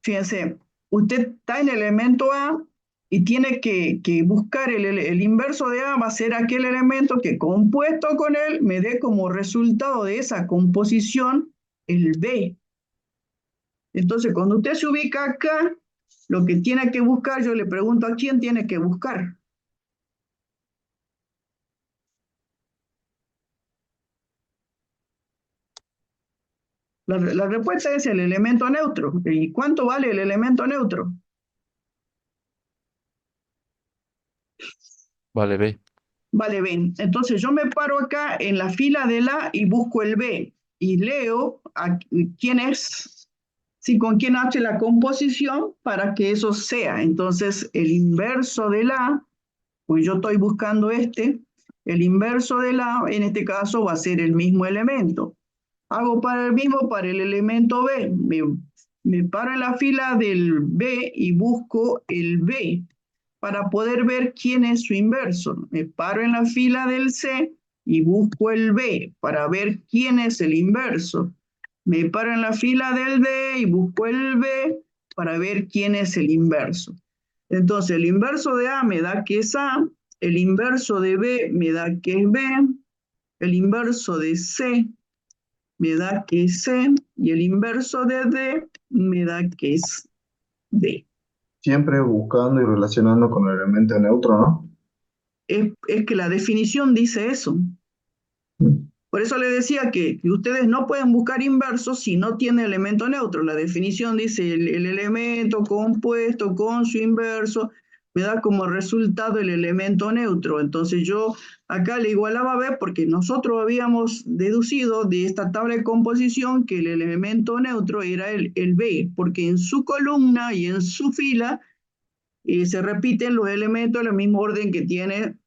Fíjense, usted está en el elemento A y tiene que buscar el inverso de A, va a ser aquel elemento que compuesto con él me dé como resultado de esa composición el B. Entonces, cuando usted se ubica acá, lo que tiene que buscar, yo le pregunto a quién tiene que buscar. La respuesta es el elemento neutro. ¿Y cuánto vale el elemento neutro? Vale, B. Vale, B. Entonces yo me paro acá en la fila del A y busco el B y leo a quién es. Sí, ¿con quién hace la composición para que eso sea? Entonces, el inverso de la, pues yo estoy buscando el inverso de la, en este caso, va a ser el mismo elemento. Hago para el mismo para el elemento B. Me paro en la fila del B y busco el B para poder ver quién es su inverso. Me paro en la fila del C y busco el B para ver quién es el inverso. Me paro en la fila del D y busco el B para ver quién es el inverso. Entonces, el inverso de A me da que es A, el inverso de B me da que es B, el inverso de C me da que es C y el inverso de D me da que es D. Siempre buscando y relacionando con el elemento neutro, ¿no? Es que la definición dice eso. Por eso le decía que ustedes no pueden buscar inversos si no tiene elemento neutro. La definición dice el elemento compuesto con su inverso me da como resultado el elemento neutro. Entonces yo acá le igualaba B porque nosotros habíamos deducido de esta tabla de composición que el elemento neutro era el B, porque en su columna y en su fila se repiten los elementos en el mismo orden que tiene,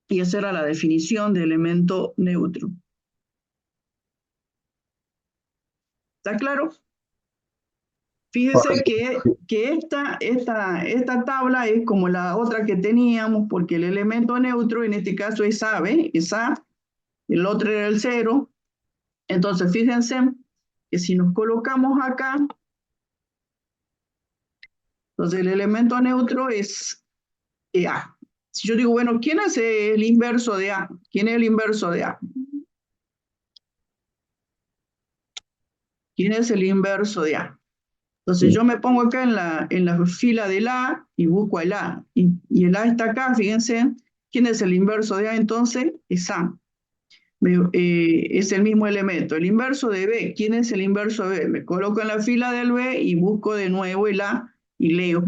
y esa era la definición de elemento neutro. ¿Está claro? Fíjese que esta tabla es como la otra que teníamos, porque el elemento neutro en este caso es A, ¿ve? Es A, el otro era el 0. Entonces, fíjense que si nos colocamos acá, entonces el elemento neutro es A. Si yo digo, bueno, ¿quién es el inverso de A? ¿Quién es el inverso de A? ¿Quién es el inverso de A? Entonces yo me pongo acá en la fila del A y busco el A. Y el A está acá, fíjense. ¿Quién es el inverso de A entonces? Es A. Es el mismo elemento. El inverso de B. ¿Quién es el inverso de B? Me coloco en la fila del B y busco de nuevo el A y leo.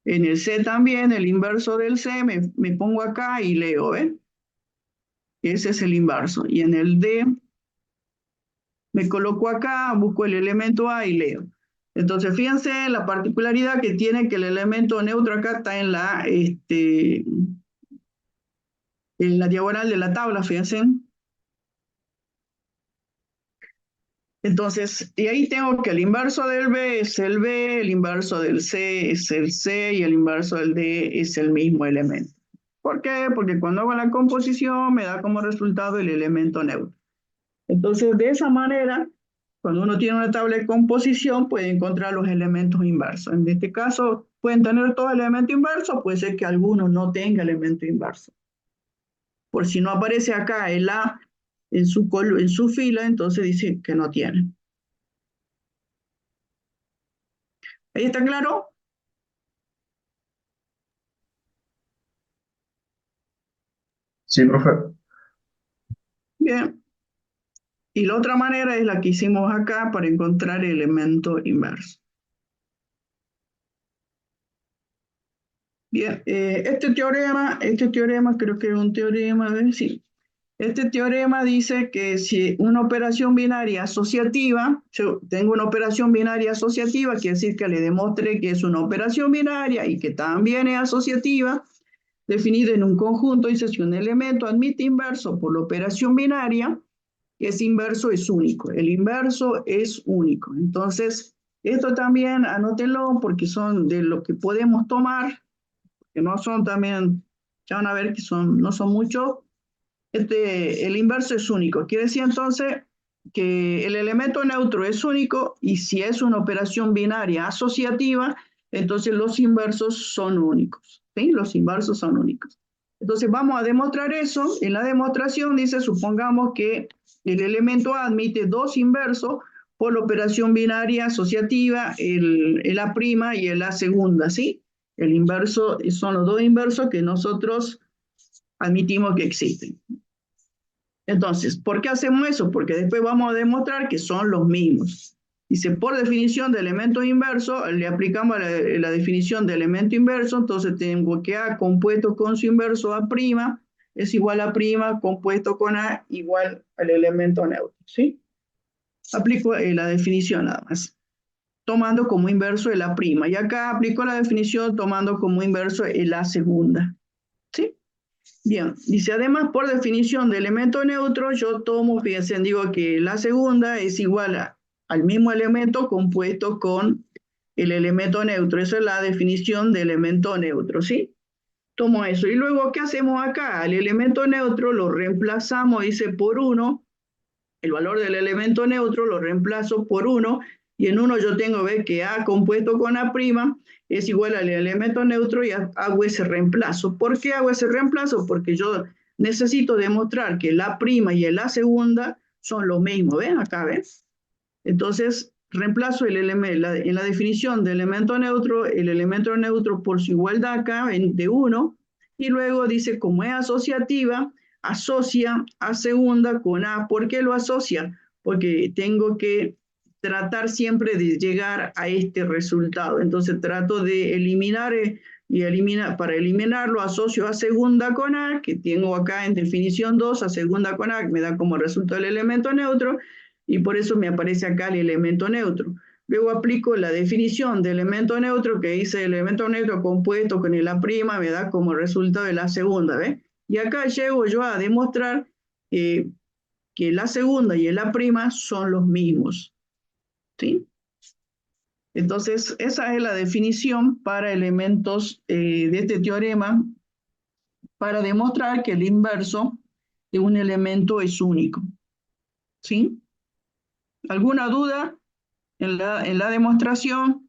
En el C también, el inverso del C, me pongo acá y leo, ¿eh? Ese es el inverso. Y en el D me coloco acá, busco el elemento A y leo. Entonces, fíjense la particularidad que tiene que el elemento neutro acá está en la diagonal de la tabla, fíjense. Entonces, y ahí tengo que el inverso del B es el B, el inverso del C es el C y el inverso del D es el mismo elemento. ¿Por qué? Porque cuando hago la composición me da como resultado el elemento neutro. Entonces, de esa manera, cuando uno tiene una tabla de composición, puede encontrar los elementos inversos. En este caso, pueden tener todos elementos inversos, puede ser que alguno no tenga elemento inverso. Por si no aparece acá el A en su fila, entonces dice que no tiene. ¿Ahí está claro? Sí, profe. Bien. Y la otra manera es la que hicimos acá para encontrar el elemento inverso. Bien, este teorema creo que es un teorema, sí. Este teorema dice que si una operación binaria asociativa, yo tengo una operación binaria asociativa, quiere decir que le demostré que es una operación binaria y que también es asociativa, definida en un conjunto, dice si un elemento admite inverso por la operación binaria, ese inverso es único. El inverso es único. Entonces, esto también anótenlo porque son de lo que podemos tomar, que no son también, ya van a ver que no son muchos. El inverso es único. Quiere decir entonces que el elemento neutro es único y si es una operación binaria asociativa, entonces los inversos son únicos. ¿Sí? Los inversos son únicos. Entonces vamos a demostrar eso. En la demostración dice, supongamos que el elemento A admite dos inversos por la operación binaria asociativa, el A' y el A segunda, ¿sí? El inverso son los dos inversos que nosotros admitimos que existen. Entonces, ¿por qué hacemos eso? Porque después vamos a demostrar que son los mismos. Dice, por definición de elemento inverso, le aplicamos la definición de elemento inverso, entonces tengo que A compuesto con su inverso A' es igual a prima compuesto con A igual al elemento neutro, ¿sí? Aplico la definición nada más. tomando como inverso el A'. Y acá aplico la definición tomando como inverso el A segunda. ¿Sí? Bien, dice además por definición de elemento neutro, yo tomo, fíjense, digo que la segunda es igual al mismo elemento compuesto con el elemento neutro. Esa es la definición de elemento neutro, ¿sí? Tomo eso. Y luego, ¿qué hacemos acá? El elemento neutro lo reemplazamos, dice, por 1. El valor del elemento neutro lo reemplazo por 1. Y en 1 yo tengo, ¿ves? Que A compuesto con A' es igual al elemento neutro y hago ese reemplazo. ¿Por qué hago ese reemplazo? Porque yo necesito demostrar que el A' y el A segunda son los mismos. ¿Ven? Acá, ¿ves? Entonces, reemplazo en la definición de elemento neutro, el elemento neutro por su igualdad acá, de 1, y luego dice, como es asociativa, asocia A segunda con A. ¿Por qué lo asocia? Porque tengo que tratar siempre de llegar a este resultado. Entonces trato de eliminar para eliminarlo asocio A segunda con A, que tengo acá en definición 2, A segunda con A, que me da como resultado el elemento neutro, y por eso me aparece acá el elemento neutro. Luego aplico la definición de elemento neutro, que dice el elemento neutro compuesto con el A', me da como resultado de la segunda, ¿ves? Y acá llego yo a demostrar que la segunda y el A' son los mismos, ¿sí? Entonces, esa es la definición para elementos de este teorema para demostrar que el inverso de un elemento es único, ¿sí? ¿Alguna duda en la demostración?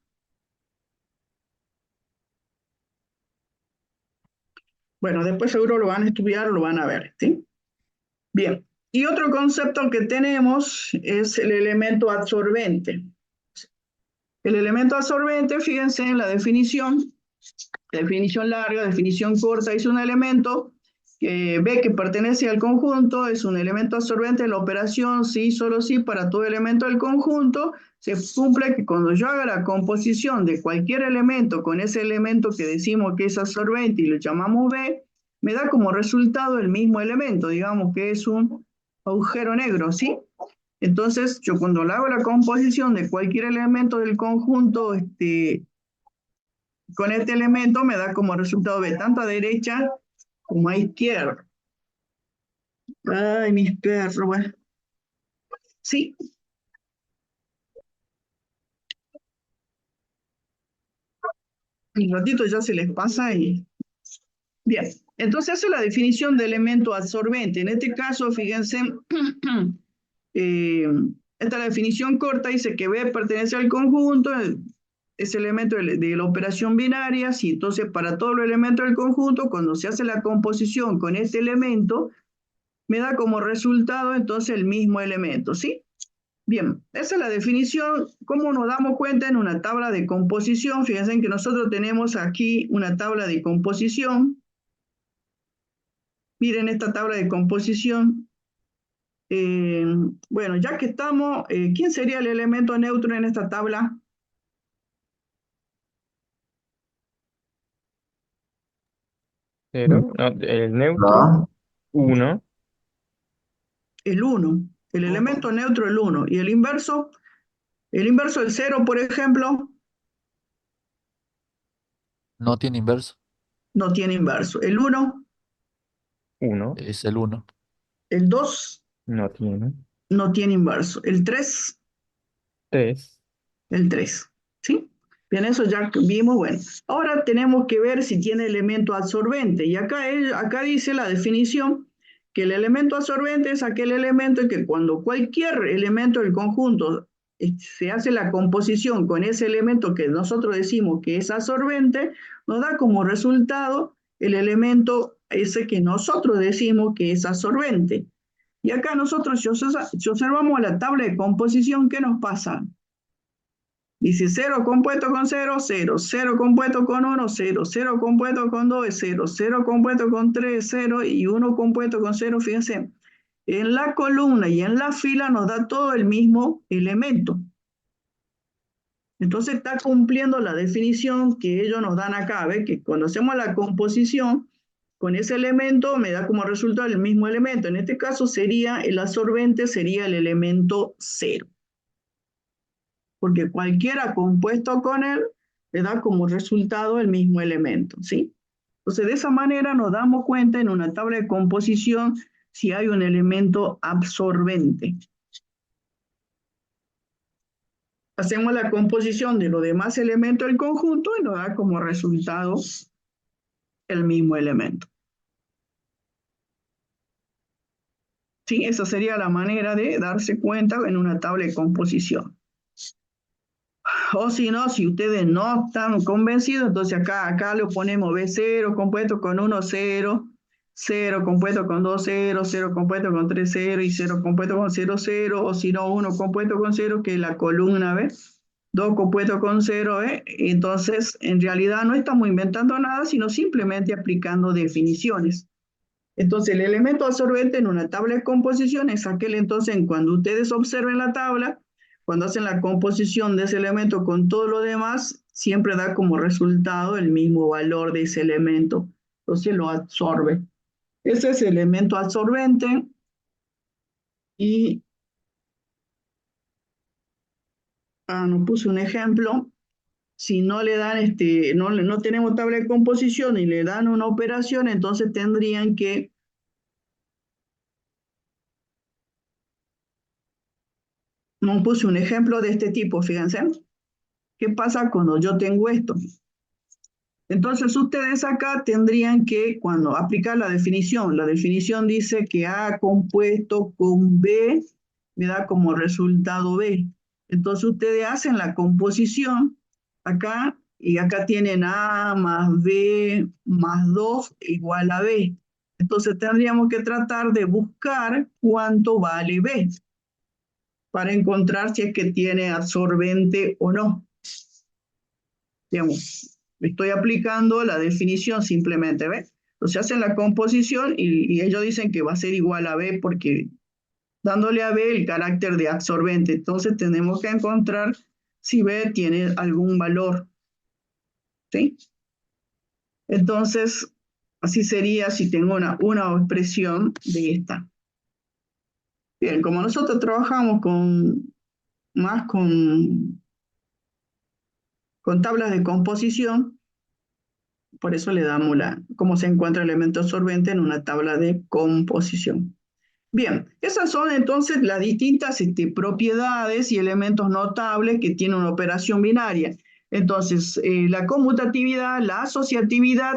Bueno, después seguro lo van a estudiar, lo van a ver, ¿sí? Bien, y otro concepto que tenemos es el elemento absorbente. El elemento absorbente, fíjense en la definición larga, definición corta, es un elemento que ve que pertenece al conjunto, es un elemento absorbente en la operación, sí, solo sí, para todo elemento del conjunto, se cumple que cuando yo haga la composición de cualquier elemento con ese elemento que decimos que es absorbente y lo llamamos B, me da como resultado el mismo elemento, digamos que es un agujero negro, ¿sí? Entonces, yo cuando le hago la composición de cualquier elemento del conjunto, con este elemento me da como resultado B, tanto a derecha como a izquierda. Ay, mis perros, bueno. Sí. Un ratito ya se les pasa y... Bien, entonces esa es la definición de elemento absorbente. En este caso, fíjense, esta es la definición corta, dice que B pertenece al conjunto, es elemento de la operación binaria, sí, entonces para todos los elementos del conjunto, cuando se hace la composición con este elemento, me da como resultado entonces el mismo elemento, ¿sí? Bien, esa es la definición. ¿Cómo nos damos cuenta? En una tabla de composición. Fíjense que nosotros tenemos aquí una tabla de composición. Miren esta tabla de composición. Bueno, ya que estamos, ¿quién sería el elemento neutro en esta tabla? Cero, no, el neutro, La 1, El 1. El elemento neutro, el 1. ¿Y el inverso? El inverso del 0, por ejemplo, No tiene inverso. no tiene inverso. El 1, 1, Es el uno. el 2, no tiene, no tiene inverso. El 3, 3, el 3. ¿Sí? Bien, eso ya vimos. Bueno, ahora tenemos que ver si tiene elemento absorbente. Y acá dice la definición que el elemento absorbente es aquel elemento que cuando cualquier elemento del conjunto se hace la composición con ese elemento que nosotros decimos que es absorbente, nos da como resultado el elemento ese que nosotros decimos que es absorbente. Y acá nosotros, si observamos la tabla de composición, ¿qué nos pasa? Dice 0 compuesto con 0, 0, 0 compuesto con 1, 0, 0 compuesto con 2, 0, 0 compuesto con 3, 0 y 1 compuesto con 0. Fíjense, en la columna y en la fila nos da todo el mismo elemento. Entonces está cumpliendo la definición que ellos nos dan acá, ¿ves? Que cuando hacemos la composición con ese elemento me da como resultado el mismo elemento. En este caso sería el absorbente, sería el elemento 0. porque cualquiera compuesto con él le da como resultado el mismo elemento, ¿sí? Entonces, de esa manera nos damos cuenta en una tabla de composición si hay un elemento absorbente. Hacemos la composición de los demás elementos del conjunto y nos da como resultado el mismo elemento. ¿Sí? Esa sería la manera de darse cuenta en una tabla de composición. O si no, si ustedes no están convencidos, entonces acá le ponemos B0 compuesto con 1, 0, 0 compuesto con 2, 0, 0 compuesto con 3, 0 y 0 compuesto con 0, 0, o si no, 1 compuesto con 0, que es la columna, ¿ves? 2 compuesto con 0, ¿ves? Entonces, en realidad no estamos inventando nada, sino simplemente aplicando definiciones. Entonces, el elemento absorbente en una tabla de composición es aquel entonces, cuando ustedes observen la tabla, cuando hacen la composición de ese elemento con todo lo demás, siempre da como resultado el mismo valor de ese elemento. Entonces lo absorbe. Ese es el elemento absorbente y nos puse un ejemplo. Si no le dan, no tenemos tabla de composición y le dan una operación, entonces tendrían que nos puse un ejemplo de este tipo, fíjense. ¿Qué pasa cuando yo tengo esto? Entonces ustedes acá tendrían que, cuando aplicar la definición dice que A compuesto con B me da como resultado B. Entonces ustedes hacen la composición acá y acá tienen A más B más 2 igual a B. Entonces tendríamos que tratar de buscar cuánto vale B para encontrar si es que tiene absorbente o no. Digamos, estoy aplicando la definición simplemente, ¿ves? Entonces hacen la composición y ellos dicen que va a ser igual a B porque dándole a B el carácter de absorbente. Entonces tenemos que encontrar si B tiene algún valor, ¿sí? Entonces, así sería si tengo una expresión de esta. Bien, como nosotros trabajamos más con tablas de composición, por eso le damos cómo se encuentra el elemento absorbente en una tabla de composición. Bien, esas son entonces las distintas propiedades y elementos notables que tiene una operación binaria. Entonces, la conmutatividad, la asociatividad,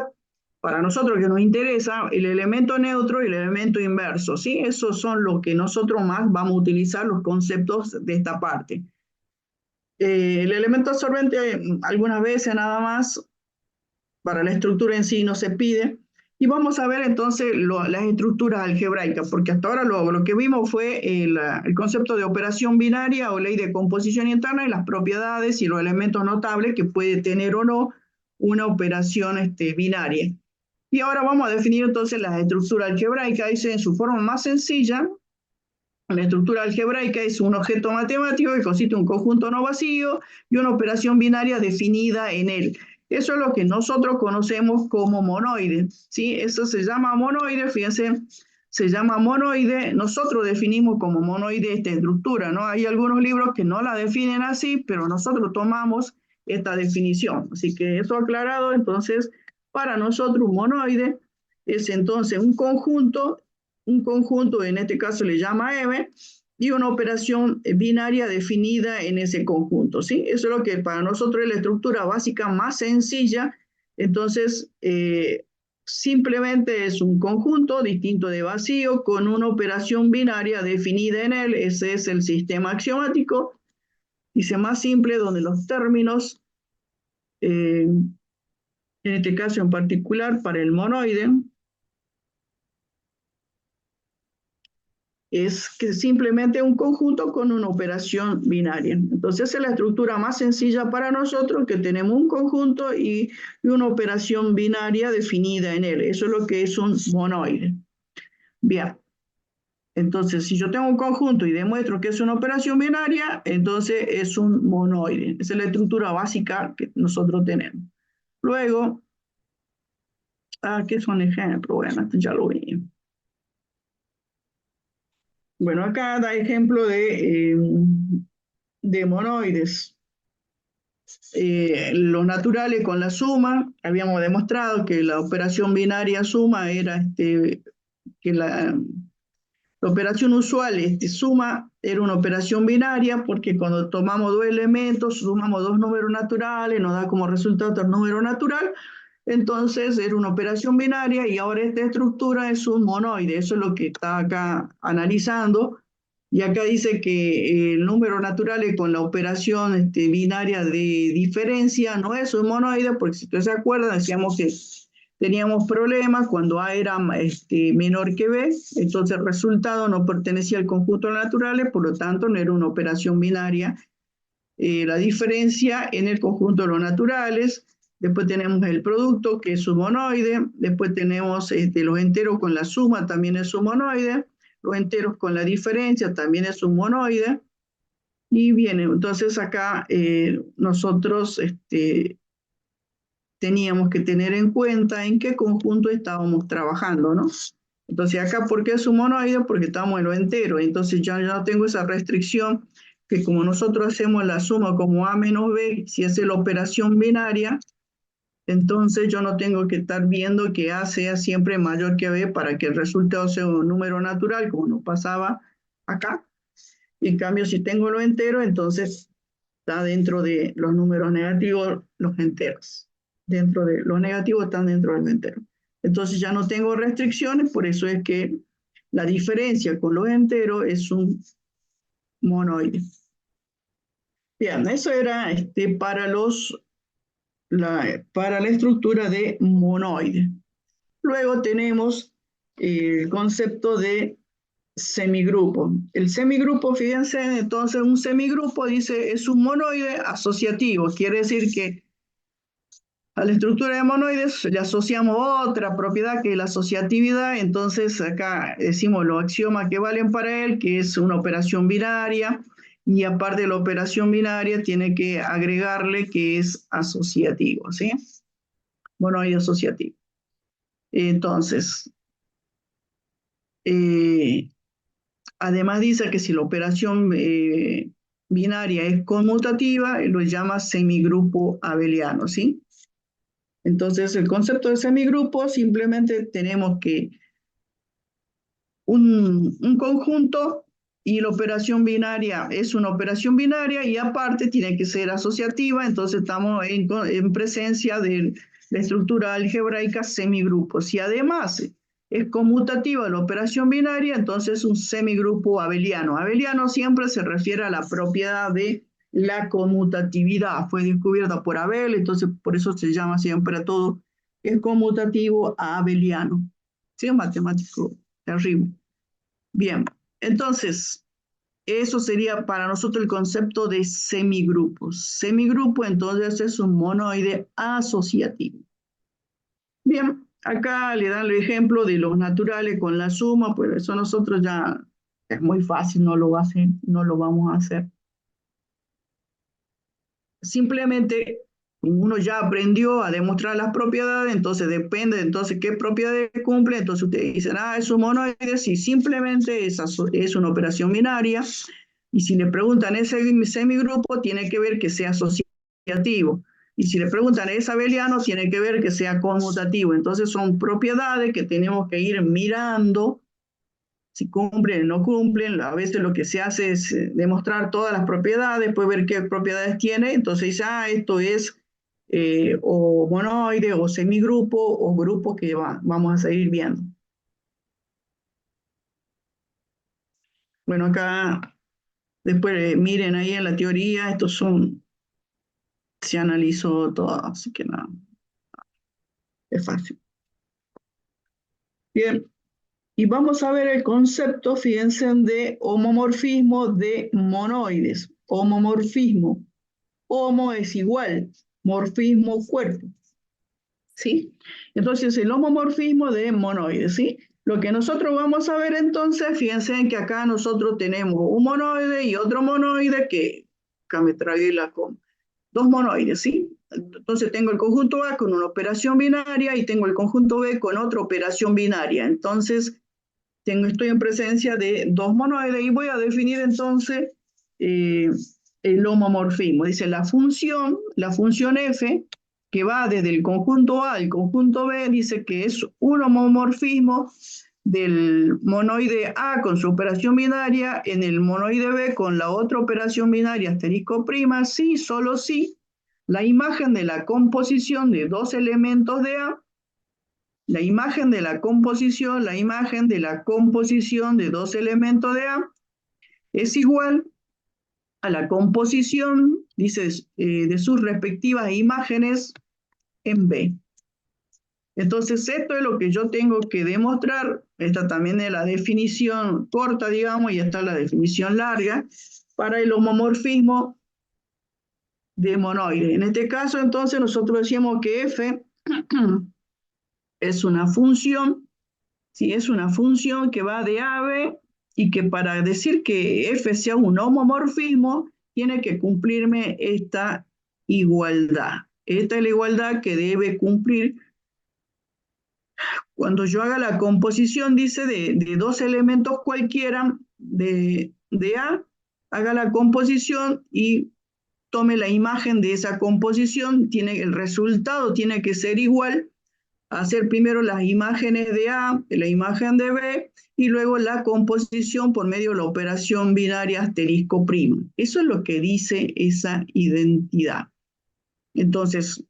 para nosotros que nos interesa, el elemento neutro y el elemento inverso, ¿sí? Esos son los que nosotros más vamos a utilizar, los conceptos de esta parte. El elemento absorbente, algunas veces nada más, para la estructura en sí no se pide. Y vamos a ver entonces las estructuras algebraicas, porque hasta ahora lo que vimos fue el concepto de operación binaria o ley de composición interna y las propiedades y los elementos notables que puede tener o no una operación binaria. Y ahora vamos a definir entonces las estructuras algebraicas. Dice en su forma más sencilla, la estructura algebraica es un objeto matemático que consiste en un conjunto no vacío y una operación binaria definida en él. Eso es lo que nosotros conocemos como monoide, ¿sí? Eso se llama monoide, fíjense, se llama monoide. Nosotros definimos como monoide esta estructura, ¿no? Hay algunos libros que no la definen así, pero nosotros tomamos esta definición. Así que eso aclarado, entonces, para nosotros un monoide es entonces un conjunto en este caso le llama M, y una operación binaria definida en ese conjunto, ¿sí? Eso es lo que para nosotros es la estructura básica más sencilla. Entonces, simplemente es un conjunto distinto de vacío con una operación binaria definida en él. Ese es el sistema axiomático. Dice más simple, donde los términos, en este caso en particular para el monoide, es que simplemente un conjunto con una operación binaria. Entonces es la estructura más sencilla para nosotros, que tenemos un conjunto y una operación binaria definida en él. Eso es lo que es un monoide. Bien. Entonces, si yo tengo un conjunto y demuestro que es una operación binaria, entonces es un monoide. Esa es la estructura básica que nosotros tenemos. Luego, ¿qué son ejemplos? Bueno, ya lo vi. Bueno, acá da ejemplo de monoides. los naturales con la suma. Habíamos demostrado que la operación binaria suma era que la operación usual suma era una operación binaria porque cuando tomamos dos elementos, sumamos dos números naturales, nos da como resultado otro número natural, entonces era una operación binaria y ahora esta estructura es un monoide, eso es lo que está acá analizando. Y acá dice que el número natural con la operación binaria de diferencia no es un monoide, porque si ustedes se acuerdan, decíamos que teníamos problemas cuando A era menor que B, entonces el resultado no pertenecía al conjunto de los naturales, por lo tanto no era una operación binaria. La diferencia en el conjunto de los naturales, después tenemos el producto que es un monoide, después tenemos los enteros con la suma, también es un monoide, los enteros con la diferencia también es un monoide, y bien, entonces acá nosotros teníamos que tener en cuenta en qué conjunto estábamos trabajando, ¿no? Entonces acá, ¿por qué es un monoide? Porque estamos en lo entero, entonces ya no tengo esa restricción que como nosotros hacemos la suma como A menos B, si es la operación binaria, entonces yo no tengo que estar viendo que A sea siempre mayor que B para que el resultado sea un número natural, como nos pasaba acá. Y en cambio, si tengo lo entero, entonces está dentro de los números negativos los enteros. Dentro de los negativos están dentro del entero. Entonces ya no tengo restricciones, por eso es que la diferencia con los enteros es un monoide. Bien, eso era para la estructura de monoide. Luego tenemos el concepto de semigrupo. El semigrupo, fíjense, entonces un semigrupo dice es un monoide asociativo, quiere decir que a la estructura de monoides le asociamos otra propiedad que es la asociatividad, entonces acá decimos los axiomas que valen para él, que es una operación binaria, y aparte de la operación binaria tiene que agregarle que es asociativo, ¿sí? Monoide asociativo. Entonces, además dice que si la operación binaria es conmutativa, lo llama semigrupo abeliano, ¿sí? Entonces, el concepto de semigrupo simplemente tenemos que un conjunto y la operación binaria es una operación binaria y aparte tiene que ser asociativa, entonces estamos en presencia de la estructura algebraica semigrupo. Si además es conmutativa la operación binaria, entonces es un semigrupo abeliano. Abeliano siempre se refiere a la propiedad de la conmutatividad. Fue descubierta por Abel, entonces por eso se llama siempre a todo el conmutativo abeliano. Sí, es matemático terrible. Bien, entonces, eso sería para nosotros el concepto de semigrupos. Semigrupo, entonces, es un monoide asociativo. Bien, acá le dan el ejemplo de los naturales con la suma, pues eso nosotros ya es muy fácil, no lo vamos a hacer. Simplemente uno ya aprendió a demostrar las propiedades, entonces depende de qué propiedades cumple, entonces ustedes dicen, es un monoide, si simplemente es una operación binaria, y si le preguntan ese semigrupo, tiene que ver que sea asociativo, y si le preguntan es abeliano, tiene que ver que sea conmutativo, entonces son propiedades que tenemos que ir mirando, si cumplen o no cumplen. A veces lo que se hace es demostrar todas las propiedades, después ver qué propiedades tiene, entonces dice, esto es o monoide, o semigrupo, o grupo que vamos a seguir viendo. Bueno, acá, después miren ahí en la teoría, se analizó todo, así que nada, es fácil. Bien. Y vamos a ver el concepto, fíjense, de homomorfismo de monoides. Homomorfismo. Homo es igual, morfismo cuerpo. ¿Sí? Entonces, el homomorfismo de monoides, ¿sí? Lo que nosotros vamos a ver entonces, fíjense en que acá nosotros tenemos un monoide y otro monoide que, acá me tragué dos monoides, ¿sí? Entonces tengo el conjunto A con una operación binaria y tengo el conjunto B con otra operación binaria. Entonces, estoy en presencia de dos monoides y voy a definir entonces el homomorfismo. Dice la función f, que va desde el conjunto A al conjunto B, dice que es un homomorfismo del monoide A con su operación binaria en el monoide B con la otra operación binaria asterisco prima, si, solo si, la imagen de la composición de dos elementos de A, la imagen de la composición de dos elementos de A es igual a la composición, dice, de sus respectivas imágenes en B. Entonces, esto es lo que yo tengo que demostrar. Esta también es la definición corta, digamos, y esta es la definición larga para el homomorfismo de monoide. En este caso, entonces, nosotros decíamos que f es una función, ¿sí? Es una función que va de A a B y que para decir que f sea un homomorfismo, tiene que cumplirme esta igualdad. Esta es la igualdad que debe cumplir cuando yo haga la composición, dice, de dos elementos cualquiera de A, haga la composición y tome la imagen de esa composición, el resultado tiene que ser igual a hacer primero las imágenes de A, la imagen de B, y luego la composición por medio de la operación binaria asterisco prima. Eso es lo que dice esa identidad. Entonces,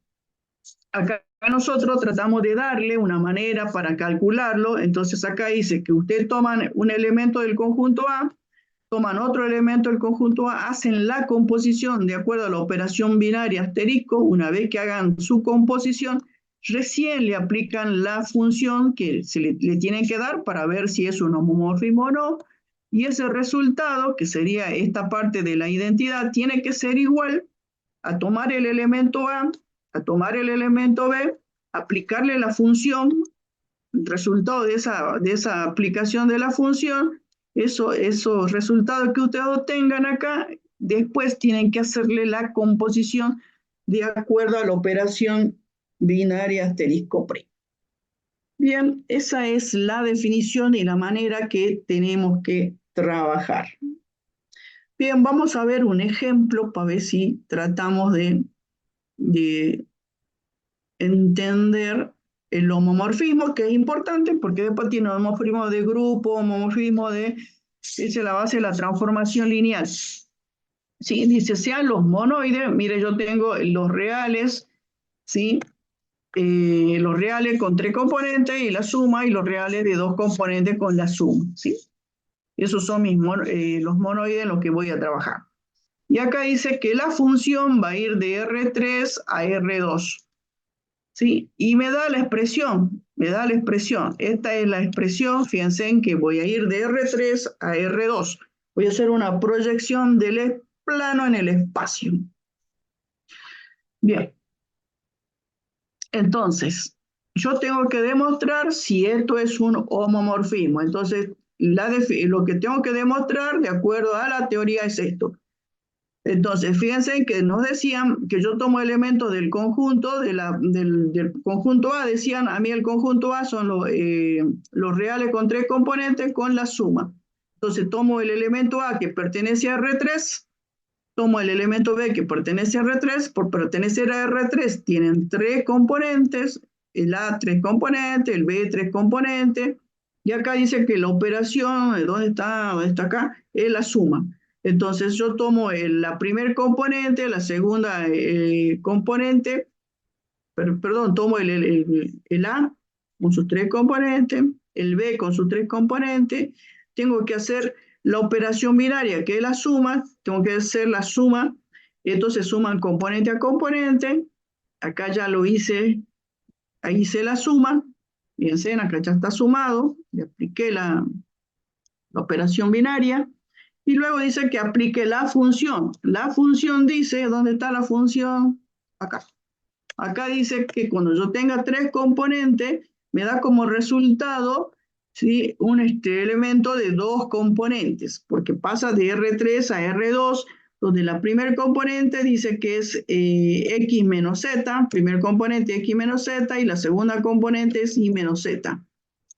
acá nosotros tratamos de darle una manera para calcularlo. Entonces acá dice que ustedes toman un elemento del conjunto A, toman otro elemento del conjunto A, hacen la composición de acuerdo a la operación binaria asterisco. Una vez que hagan su composición, recién le aplican la función que le tienen que dar para ver si es un homomorfismo o no. Y ese resultado, que sería esta parte de la identidad, tiene que ser igual a tomar el elemento A, a tomar el elemento B, aplicarle la función, el resultado de esa aplicación de la función, esos resultados que ustedes obtengan acá, después tienen que hacerle la composición de acuerdo a la operación binaria asterisco prima. Bien, esa es la definición y la manera que tenemos que trabajar. Bien, vamos a ver un ejemplo para ver si tratamos de entender el homomorfismo, que es importante porque después tiene homomorfismo de grupo, homomorfismo de, es la base de la transformación lineal. ¿Sí? Dice, sean los monoides, mire, yo tengo los reales, ¿sí? Los reales con 3 componentes y la suma, y los reales de 2 componentes con la suma, ¿sí? Esos son los monoides en los que voy a trabajar. Y acá dice que la función va a ir de R3 a R2. ¿Sí? Y me da la expresión. Esta es la expresión, fíjense en que voy a ir de R3 a R2. Voy a hacer una proyección del plano en el espacio. Bien. Entonces, yo tengo que demostrar si esto es un homomorfismo. Entonces, lo que tengo que demostrar, de acuerdo a la teoría, es esto. Entonces, fíjense que nos decían que yo tomo elementos del conjunto, del conjunto A, decían, a mí el conjunto A son los reales con 3 componentes con la suma. Entonces, tomo el elemento A que pertenece a R3, tomo el elemento B que pertenece a R3, por pertenecer a R3 tienen 3 componentes, el A 3 componentes, el B 3 componentes, y acá dice que la operación, ¿dónde está acá? Es la suma. Entonces yo tomo la primer componente, la segunda componente, tomo el A con sus 3 componentes, el B con sus 3 componentes, tengo que hacer la operación binaria, que es la suma, tengo que hacer la suma, entonces suman componente a componente, acá ya lo hice, ahí hice la suma, fíjense, acá ya está sumado, le apliqué la operación binaria, y luego dice que aplique la función. La función dice, ¿dónde está la función? Acá. Acá dice que cuando yo tenga 3 componentes, me da como resultado, ¿sí?, un elemento de 2 componentes, porque pasa de R3 a R2, donde la primer componente dice que es X menos Z, primer componente X menos Z, y la segunda componente es Y menos Z.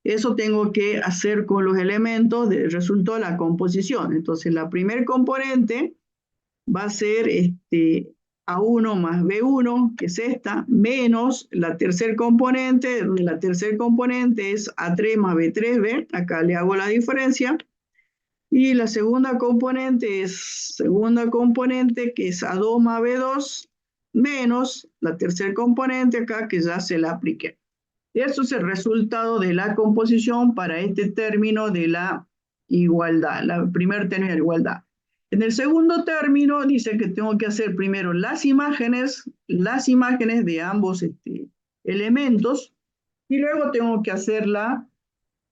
Eso tengo que hacer con los elementos del resultado de la composición. Entonces, la primer componente va a ser A1 más B1, que es esta, menos la tercer componente, donde la tercer componente es A3 más B3, ¿ve? Acá le hago la diferencia. Y la segunda componente que es A2 más B2, menos la tercer componente acá que ya se la apliqué. Eso es el resultado de la composición para este término de la igualdad, el primer término de la igualdad. En el segundo término dice que tengo que hacer primero las imágenes de ambos elementos y luego tengo que hacer la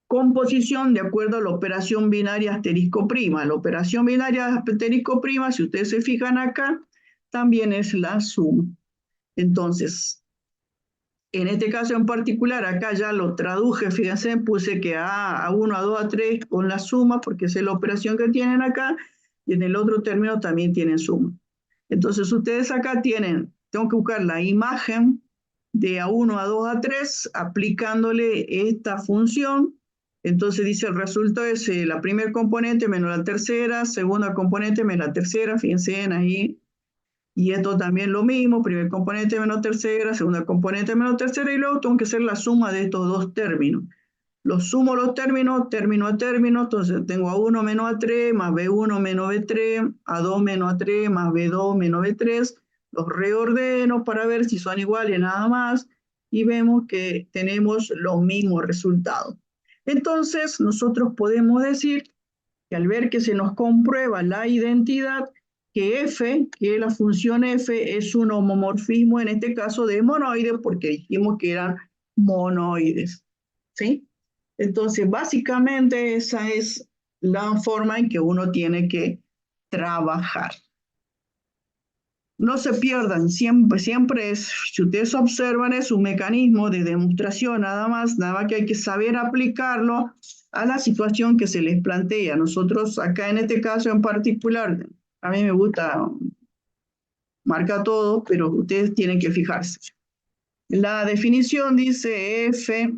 composición de acuerdo a la operación binaria asterisco prima. La operación binaria asterisco prima, si ustedes se fijan acá, también es la suma. Entonces, en este caso en particular, acá ya lo traduje, fíjense, puse que A1, A2, A3 con la suma, porque esa es la operación que tienen acá, y en el otro término también tienen suma. Entonces ustedes acá tengo que buscar la imagen de A1, A2, A3, aplicándole esta función. Entonces dice el resultado es la primera componente menos la tercera, segunda componente menos la tercera, fíjense ahí. Y esto también lo mismo, primer componente menos tercera, segunda componente menos tercera, y luego tengo que hacer la suma de estos dos términos. Los sumo los términos, término a término, entonces tengo A1 menos A3, más B1 menos B3, A2 menos A3, más B2 menos B3, los reordeno para ver si son iguales nada más, y vemos que tenemos los mismos resultados. Entonces, nosotros podemos decir que al ver que se nos comprueba la identidad, que f, que la función f es un homomorfismo, en este caso de monoides, porque dijimos que eran monoides, ¿sí? Entonces, básicamente esa es la forma en que uno tiene que trabajar. No se pierdan, siempre es, si ustedes observan, es un mecanismo de demostración nada más que hay que saber aplicarlo a la situación que se les plantea. Nosotros acá en este caso en particular, a mí me gusta marcar todo, pero ustedes tienen que fijarse. La definición dice f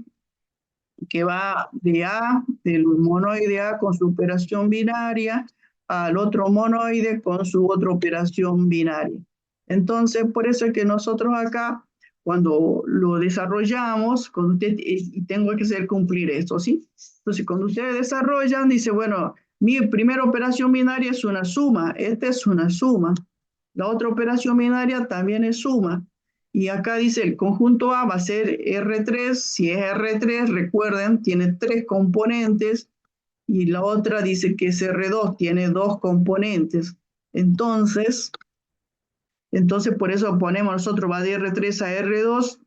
que va de A, del monoide A con su operación binaria, al otro monoide con su otra operación binaria. Entonces, por eso es que nosotros acá, cuando lo desarrollamos, cuando usted, y tengo que hacer cumplir esto, ¿sí? Entonces, cuando ustedes desarrollan, dice, bueno, mi primera operación binaria es una suma, esta es una suma. La otra operación binaria también es suma. Y acá dice el conjunto A va a ser R3, si es R3, recuerden, tiene 3 componentes, y la otra dice que es R2, tiene 2 componentes. Entonces por eso ponemos nosotros, va de R3 a R2,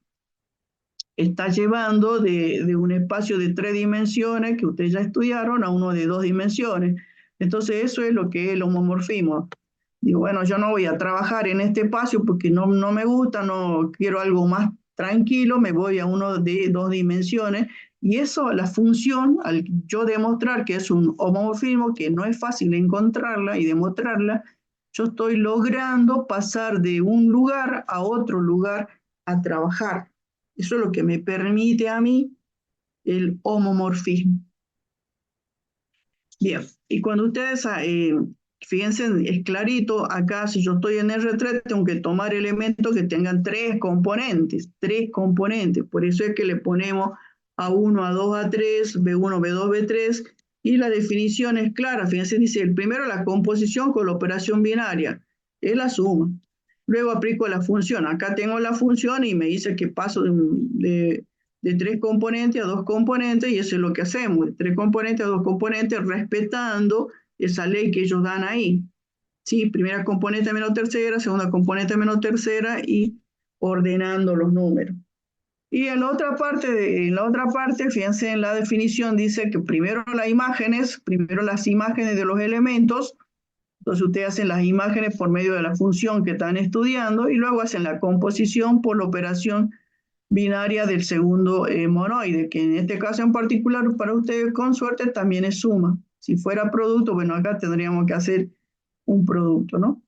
está llevando de un espacio de 3 dimensiones, que ustedes ya estudiaron, a uno de 2 dimensiones. Entonces eso es lo que es el homomorfismo. Digo, bueno, yo no voy a trabajar en este espacio porque no me gusta, no quiero algo más tranquilo, me voy a uno de 2 dimensiones. Y eso, la función, al yo demostrar que es un homomorfismo, que no es fácil encontrarla y demostrarla, yo estoy logrando pasar de un lugar a otro lugar a trabajar. Eso es lo que me permite a mí el homomorfismo. Bien, y cuando ustedes, fíjense, es clarito, acá si yo estoy en R3, tengo que tomar elementos que tengan 3 componentes, por eso es que le ponemos A1, A2, A3, B1, B2, B3, y la definición es clara, fíjense, dice, el primero la composición con la operación binaria, es la suma. Luego aplico la función, acá tengo la función y me dice que paso de 3 componentes a 2 componentes, y eso es lo que hacemos, de 3 componentes a 2 componentes, respetando esa ley que ellos dan ahí. ¿Sí? Primera componente menos tercera, segunda componente menos tercera, y ordenando los números. Y en la otra parte, fíjense en la definición, dice que primero las imágenes de los elementos. Entonces ustedes hacen las imágenes por medio de la función que están estudiando, y luego hacen la composición por la operación binaria del segundo monoide, que en este caso en particular para ustedes con suerte también es suma. Si fuera producto, bueno, acá tendríamos que hacer un producto, ¿no?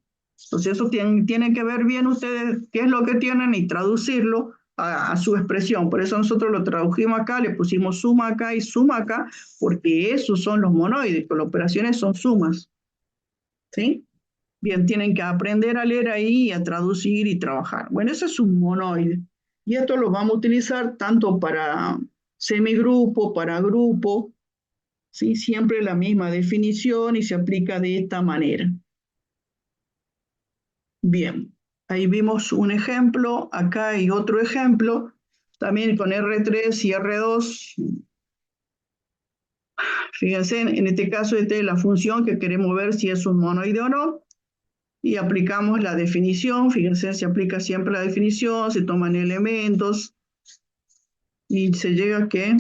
Entonces eso tienen que ver bien ustedes qué es lo que tienen y traducirlo a su expresión. Por eso nosotros lo tradujimos acá, le pusimos suma acá y suma acá, porque esos son los monoides, que las operaciones son sumas. ¿Sí? Bien, tienen que aprender a leer ahí, a traducir y trabajar. Bueno, ese es un monoide. Y esto lo vamos a utilizar tanto para semigrupo, para grupo, ¿sí? Siempre la misma definición y se aplica de esta manera. Bien, ahí vimos un ejemplo, acá hay otro ejemplo, también con R3 y R2. Fíjense, en este caso esta es la función que queremos ver si es un monoide o no. Y aplicamos la definición, fíjense, se aplica siempre la definición, se toman elementos y se llega a que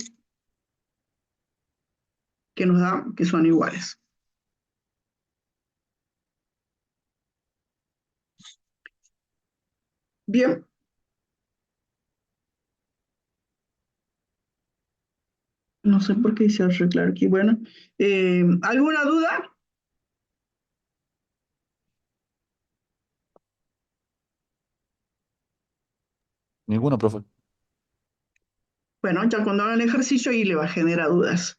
nos da que son iguales. Bien. No sé por qué dice arreglar aquí. Bueno, ¿alguna duda? Ninguno, profe. Bueno, ya cuando hagan el ejercicio ahí le va a generar dudas.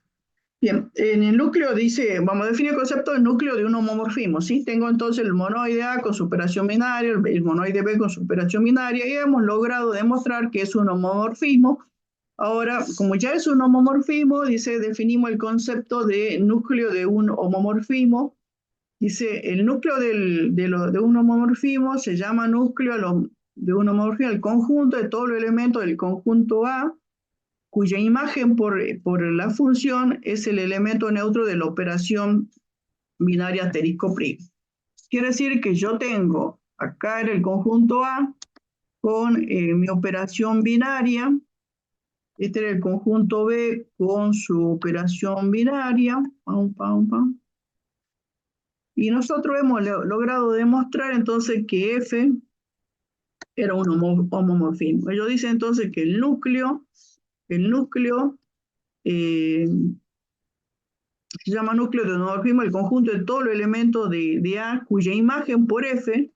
Bien, en el núcleo dice, vamos a definir el concepto del núcleo de un homomorfismo, ¿sí? Tengo entonces el monoide A con su operación binaria, el monoide B con su operación binaria, y hemos logrado demostrar que es un homomorfismo. Ahora, como ya es un homomorfismo, dice, definimos el concepto de núcleo de un homomorfismo. Dice, el núcleo de un homomorfismo se llama núcleo de un homomorfismo, el conjunto de todos los elementos del conjunto A, cuya imagen por la función es el elemento neutro de la operación binaria asterisco primo. Quiere decir que yo tengo acá en el conjunto A con mi operación binaria, este era el conjunto B con su operación binaria, pam, pam, pam. Y nosotros hemos logrado demostrar entonces que F era un homomorfismo. Ellos dicen entonces que el núcleo eh, se llama núcleo de homomorfismo, el conjunto de todos los elementos de A cuya imagen por F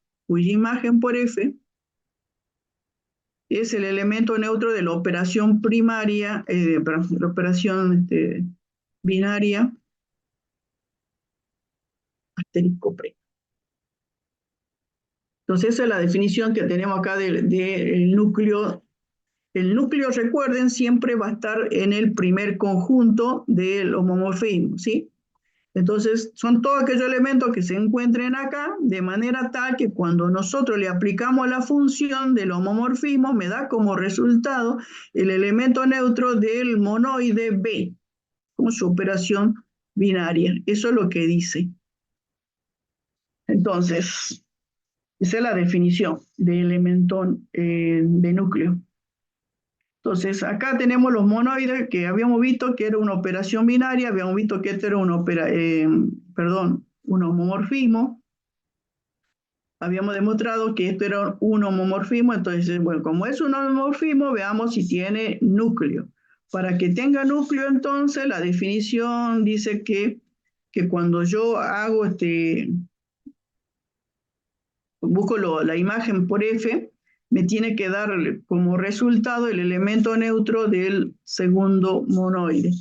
es el elemento neutro de la operación primaria, la operación binaria asterisco primo. Entonces esa es la definición que tenemos acá del núcleo. El núcleo, recuerden, siempre va a estar en el primer conjunto del homomorfismo, ¿sí? Entonces, son todos aquellos elementos que se encuentren acá, de manera tal que cuando nosotros le aplicamos la función del homomorfismo, me da como resultado el elemento neutro del monoide B, con su operación binaria. Eso es lo que dice. Entonces, esa es la definición de elemento de núcleo. Entonces, acá tenemos los monoides que habíamos visto que era una operación binaria, habíamos visto que esto era un homomorfismo, habíamos demostrado que esto era un homomorfismo, entonces, bueno, como es un homomorfismo, veamos si tiene núcleo. Para que tenga núcleo, entonces, la definición dice que cuando yo hago busco la imagen por F, me tiene que dar como resultado el elemento neutro del segundo monoide.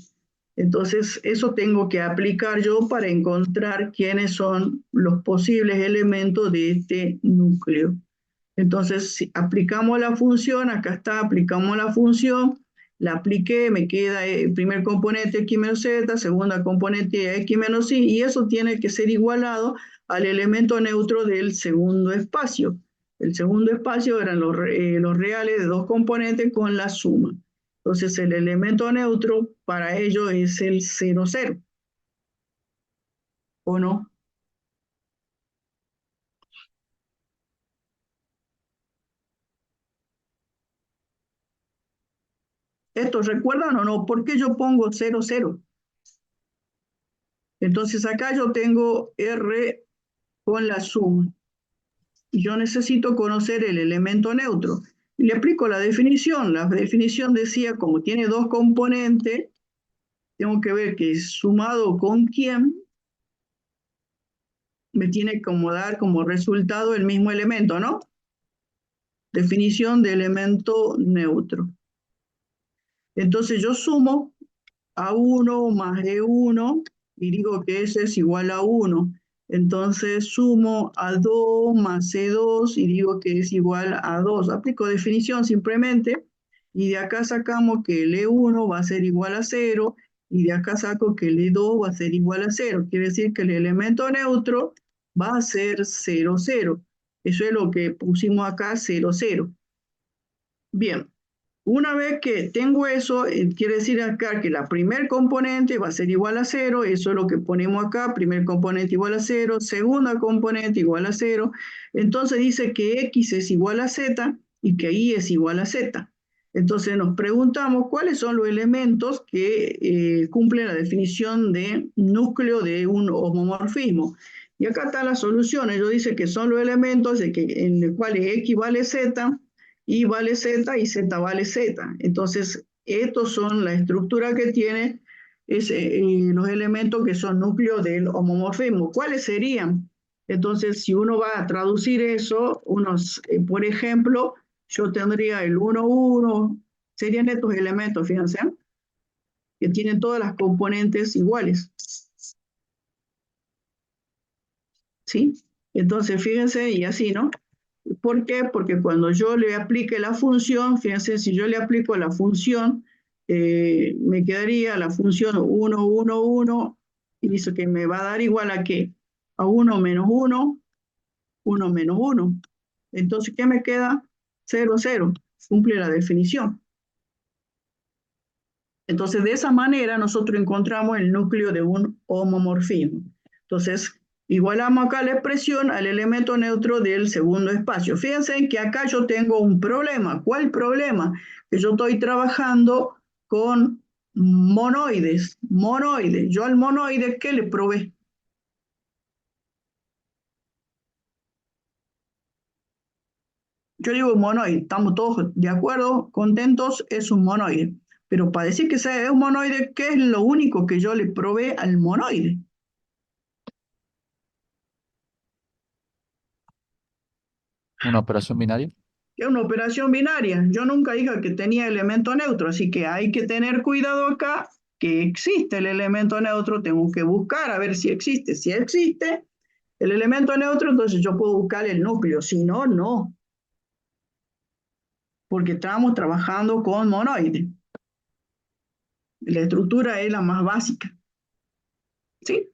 Entonces, eso tengo que aplicar yo para encontrar quiénes son los posibles elementos de este núcleo. Entonces, si aplicamos la función, acá está, aplicamos la función, la apliqué, me queda el primer componente x menos z, segunda componente x menos y, y eso tiene que ser igualado al elemento neutro del segundo espacio. El segundo espacio eran los reales de dos componentes con la suma. Entonces, el elemento neutro para ello es el 0, 0. ¿O no? ¿Esto recuerdan o no? ¿Por qué yo pongo 0, 0? Entonces acá yo tengo R con la suma. Y yo necesito conocer el elemento neutro. Y le aplico la definición. La definición decía, como tiene dos componentes, tengo que ver que sumado con quién me tiene que dar como resultado el mismo elemento, ¿no? Definición de elemento neutro. Entonces yo sumo A1 más E1 y digo que ese es igual a 1. Entonces sumo A2 más C2 y digo que es igual a 2. Aplico definición simplemente y de acá sacamos que el E1 va a ser igual a 0 y de acá saco que el E2 va a ser igual a 0. Quiere decir que el elemento neutro va a ser 0, 0. Eso es lo que pusimos acá, 0, 0. Bien. Una vez que tengo eso, quiere decir acá que la primer componente va a ser igual a 0, eso es lo que ponemos acá, primer componente igual a 0, segunda componente igual a 0, entonces dice que x es igual a z y que y es igual a z. Entonces nos preguntamos cuáles son los elementos que cumplen la definición de núcleo de un homomorfismo. Y acá está la solución, ellos dicen que son los elementos en los cuales x vale z, y vale z y z vale z. Entonces, estos son la estructura que tiene los elementos que son núcleos del homomorfismo. ¿Cuáles serían? Entonces, si uno va a traducir eso, por ejemplo, yo tendría el 1, 1, serían estos elementos, fíjense, que tienen todas las componentes iguales. ¿Sí? Entonces, fíjense, y así, ¿no? ¿Por qué? Porque cuando yo le aplique la función, fíjense, si yo le aplico la función, me quedaría la función 1, 1, 1, y dice que me va a dar igual a ¿qué? A 1 menos 1, 1 menos 1. Entonces, ¿qué me queda? 0, 0. Cumple la definición. Entonces, de esa manera nosotros encontramos el núcleo de un homomorfismo. Entonces, igualamos acá la expresión al elemento neutro del segundo espacio. Fíjense que acá yo tengo un problema. ¿Cuál problema? Que yo estoy trabajando con monoides. Monoides. Yo al monoide, ¿qué le probé? Yo digo monoide. Estamos todos de acuerdo, contentos, es un monoide. Pero para decir que sea un monoide, ¿qué es lo único que yo le probé al monoide? Una operación binaria. Que es una operación binaria. Yo nunca dije que tenía elemento neutro, así que hay que tener cuidado acá que existe el elemento neutro, tengo que buscar a ver si existe. Si existe el elemento neutro, entonces yo puedo buscar el núcleo, si no, no. Porque estamos trabajando con monoide. La estructura es la más básica. ¿Sí?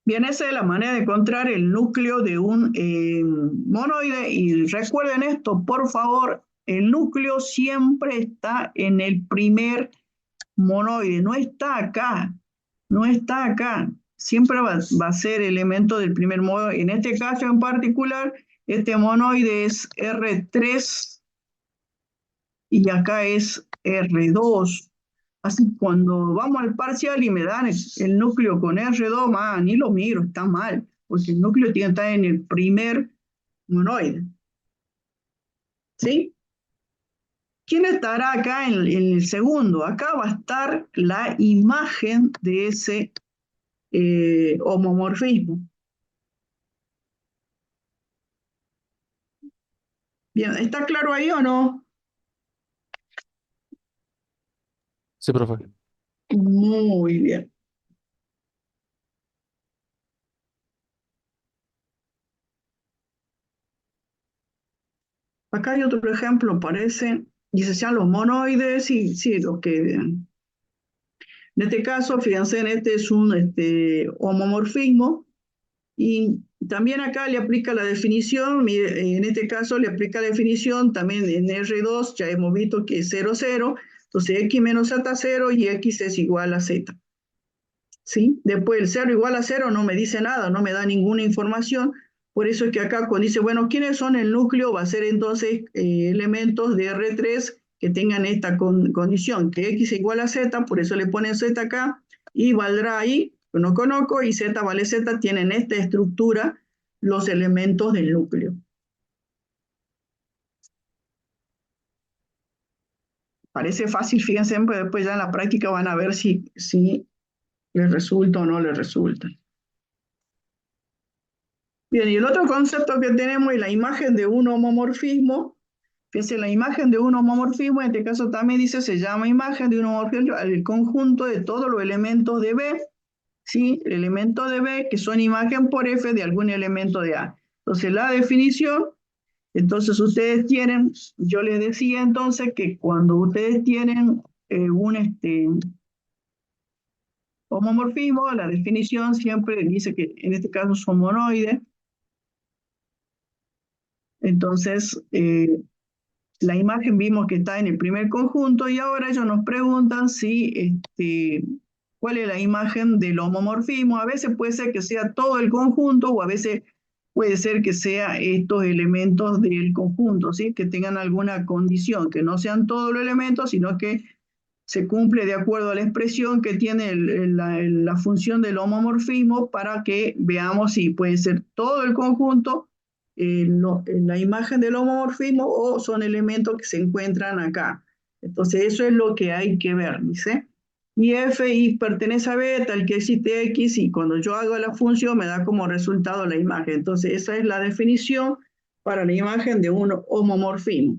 Bien, esa es la manera de encontrar el núcleo de un monoide. Y recuerden esto, por favor, el núcleo siempre está en el primer monoide, no está acá, no está acá. Siempre va a ser elemento del primer monoide. En este caso en particular, este monoide es R3 y acá es R2. Así cuando vamos al parcial y me dan el núcleo con R2, ni lo miro, está mal, porque el núcleo tiene que estar en el primer monoide. ¿Sí? ¿Quién estará acá en el segundo? Acá va a estar la imagen de ese homomorfismo. Bien, ¿está claro ahí o no? Sí, profe. Muy bien. Acá hay otro ejemplo, parece, dice sean los monoides, y sí, lo que... En este caso, fíjense, este es un homomorfismo, y también acá le aplica la definición, mire, en este caso le aplica la definición, también en R2 ya hemos visto que es 0, 0, entonces x menos z 0 y x es igual a z. ¿Sí? Después el 0 igual a 0 no me dice nada, no me da ninguna información, por eso es que acá cuando dice, bueno, ¿quiénes son el núcleo? Va a ser entonces elementos de R3 que tengan esta condición, que x es igual a z, por eso le ponen z acá, y valdrá ahí, que no conozco, y z vale z, tienen esta estructura los elementos del núcleo. Parece fácil, fíjense, pero después ya en la práctica van a ver si les resulta o no les resulta. Bien, y el otro concepto que tenemos es la imagen de un homomorfismo. Fíjense, la imagen de un homomorfismo, en este caso también dice, se llama imagen de un homomorfismo, el conjunto de todos los elementos de B, ¿sí? El elemento de B, que son imagen por F de algún elemento de A. Entonces, la definición, entonces ustedes tienen, yo les decía entonces que cuando ustedes tienen un homomorfismo, la definición siempre dice que en este caso son monoides. Entonces, la imagen vimos que está en el primer conjunto y ahora ellos nos preguntan si, cuál es la imagen del homomorfismo. A veces puede ser que sea todo el conjunto o a veces puede ser que sea estos elementos del conjunto, ¿sí? Que tengan alguna condición, que no sean todos los elementos, sino que se cumple de acuerdo a la expresión que tiene la función del homomorfismo para que veamos si puede ser todo el conjunto la imagen del homomorfismo o son elementos que se encuentran acá. Entonces eso es lo que hay que ver, dice. Y f y pertenece a beta, el que existe x, y cuando yo hago la función me da como resultado la imagen. Entonces esa es la definición para la imagen de un homomorfismo.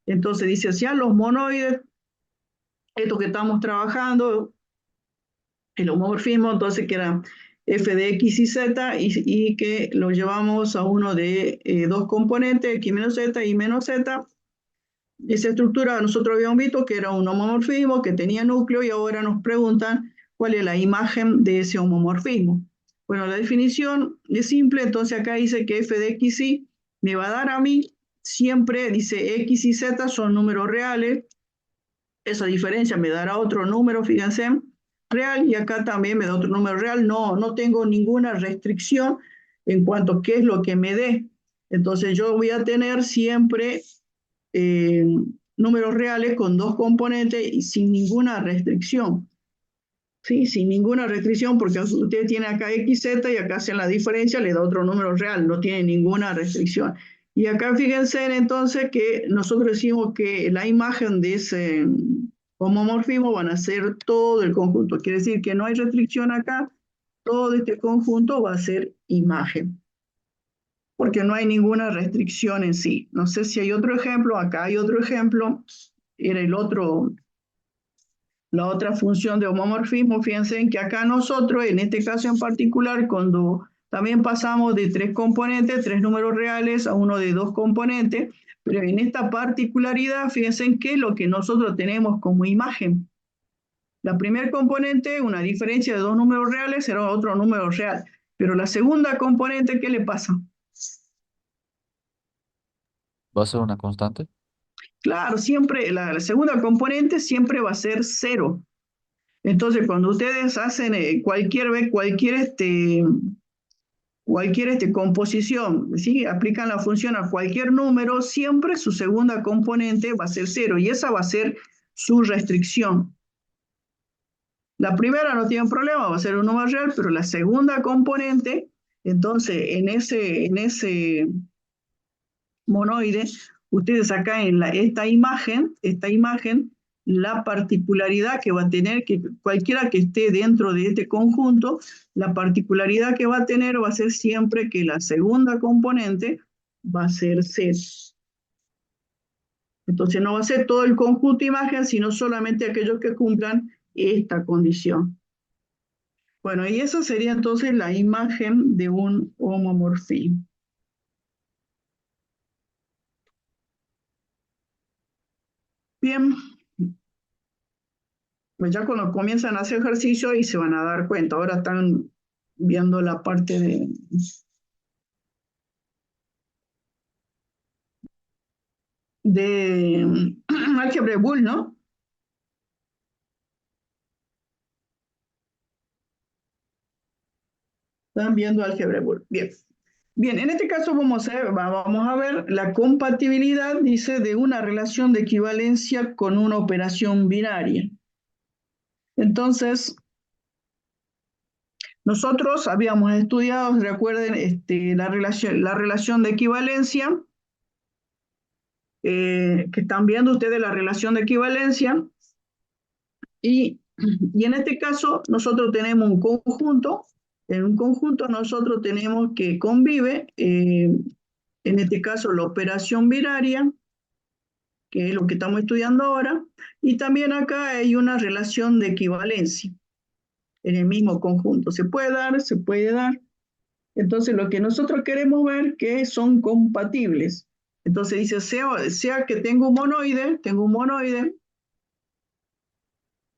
Entonces dice, si a los monoides, esto que estamos trabajando, el homomorfismo, entonces que era f de x y z, y que lo llevamos a uno de dos componentes, x menos z y menos z. Esa estructura nosotros habíamos visto que era un homomorfismo que tenía núcleo y ahora nos preguntan cuál es la imagen de ese homomorfismo. Bueno, la definición es simple, entonces acá dice que f de x y me va a dar a mí, siempre dice x y z son números reales, esa diferencia me dará otro número, fíjense, real, y acá también me da otro número real. No tengo ninguna restricción en cuanto a qué es lo que me dé. Entonces yo voy a tener siempre números reales con dos componentes y sin ninguna restricción. ¿Sí? Sin ninguna restricción, porque usted tiene acá xz y acá hacen la diferencia, le da otro número real, no tiene ninguna restricción. Y acá fíjense entonces que nosotros decimos que la imagen de ese homomorfismo van a ser todo el conjunto. Quiere decir que no hay restricción acá, todo este conjunto va a ser imagen, porque no hay ninguna restricción en sí. No sé si hay otro ejemplo, acá hay otro ejemplo, era la otra función de homomorfismo. Fíjense en que acá nosotros, en este caso en particular, cuando también pasamos de tres componentes, tres números reales, a uno de dos componentes, pero en esta particularidad, fíjense en que lo que nosotros tenemos como imagen. La primer componente, una diferencia de dos números reales, será otro número real. Pero la segunda componente, ¿qué le pasa? ¿Va a ser una constante? Claro, siempre, la segunda componente siempre va a ser cero. Entonces, cuando ustedes hacen cualquier composición, ¿sí? Aplican la función a cualquier número, siempre su segunda componente va a ser cero y esa va a ser su restricción. La primera no tiene problema, va a ser un número real, pero la segunda componente, entonces en ese monoide, ustedes acá en esta imagen, la particularidad que va a tener, que cualquiera que esté dentro de este conjunto, la particularidad que va a tener va a ser siempre que la segunda componente va a ser cero. Entonces no va a ser todo el conjunto imagen, sino solamente aquellos que cumplan esta condición. Bueno, y esa sería entonces la imagen de un homomorfismo. Bien, pues ya cuando comienzan a hacer ejercicio y se van a dar cuenta. Ahora están viendo la parte de álgebra de Boole, ¿no? Están viendo álgebra de Boole. Bien. Bien, en este caso vamos a ver la compatibilidad, dice, de una relación de equivalencia con una operación binaria. Entonces, nosotros habíamos estudiado, recuerden, la relación de equivalencia, que están viendo ustedes la relación de equivalencia, y en este caso nosotros tenemos un conjunto, en un conjunto nosotros tenemos que convive, en este caso la operación binaria, que es lo que estamos estudiando ahora, y también acá hay una relación de equivalencia. en el mismo conjunto. ¿Se puede dar? Se puede dar. Entonces, lo que nosotros queremos ver que son compatibles. Entonces dice, sea que tengo un monoide,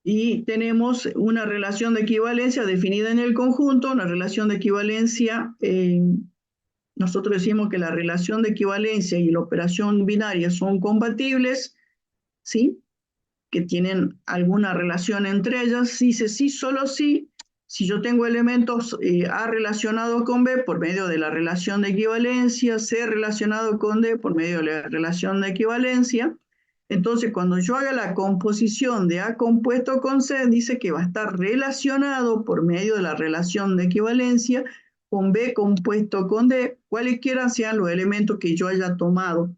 y tenemos una relación de equivalencia definida en el conjunto, una relación de equivalencia, nosotros decimos que la relación de equivalencia y la operación binaria son compatibles, ¿sí? Que tienen alguna relación entre ellas. Dice sí, solo sí, si yo tengo elementos A relacionados con B por medio de la relación de equivalencia, C relacionado con D por medio de la relación de equivalencia. Entonces, cuando yo haga la composición de A compuesto con C, dice que va a estar relacionado por medio de la relación de equivalencia con B compuesto con D, cualesquiera sean los elementos que yo haya tomado.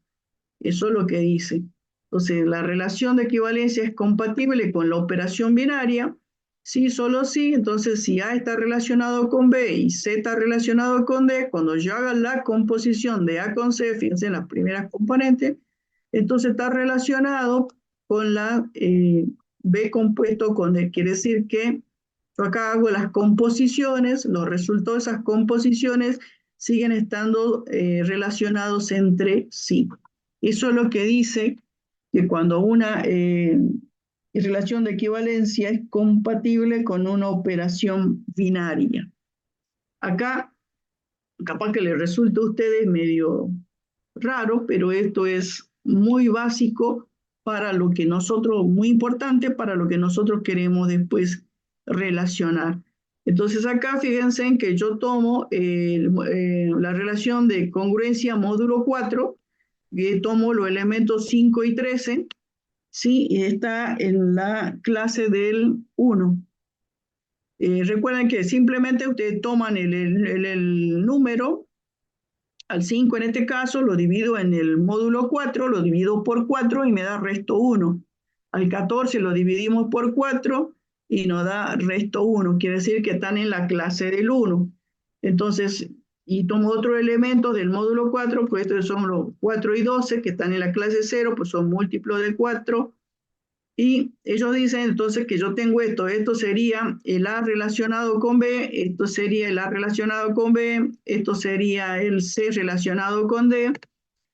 Eso es lo que dice. Entonces, la relación de equivalencia es compatible con la operación binaria. Sí, solo sí. Entonces, si A está relacionado con B y C está relacionado con D, cuando yo haga la composición de A con C, fíjense en las primeras componentes, entonces está relacionado con la B compuesto con D. Quiere decir que yo acá hago las composiciones, los resultados de esas composiciones siguen estando relacionados entre sí. Eso es lo que dice que cuando una relación de equivalencia es compatible con una operación binaria. Acá, capaz que les resulte a ustedes medio raro, pero esto es muy básico para lo que nosotros, muy importante para lo que nosotros queremos después relacionar. Entonces acá fíjense en que yo tomo la relación de congruencia módulo 4, tomo los elementos 5 y 13, ¿sí? Y está en la clase del 1. Recuerden que simplemente ustedes toman el número, al 5 en este caso, lo divido en el módulo 4, lo divido por 4 y me da resto 1. Al 14 lo dividimos por 4 y nos da resto 1. Quiere decir que están en la clase del 1. Entonces, y tomo otro elemento del módulo 4, pues estos son los 4 y 12 que están en la clase 0, pues son múltiplos de 4. Y ellos dicen entonces que yo tengo esto sería el A relacionado con B, esto sería el A relacionado con B, esto sería el C relacionado con D,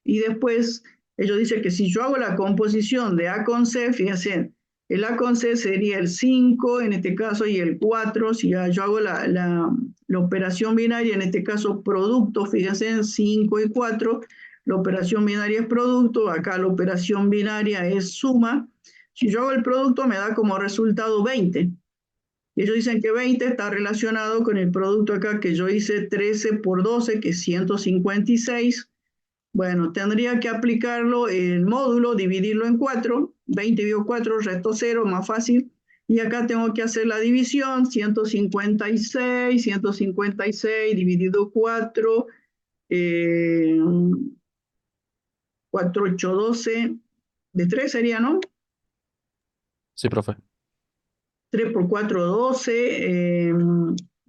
y después ellos dicen que si yo hago la composición de A con C, fíjense, el A con C sería el 5 en este caso y el 4, si yo hago la operación binaria, en este caso producto, fíjense, 5 y 4, la operación binaria es producto, acá la operación binaria es suma. Si yo hago el producto me da como resultado 20. Y ellos dicen que 20 está relacionado con el producto acá que yo hice 13 por 12, que es 156. Bueno, tendría que aplicarlo el módulo, dividirlo en 4. 20 dividido 4, resto 0, más fácil. Y acá tengo que hacer la división, 156 dividido 4, 4, 8, 12, de 3 sería, ¿no? Sí, profe. 3 por 4, 12,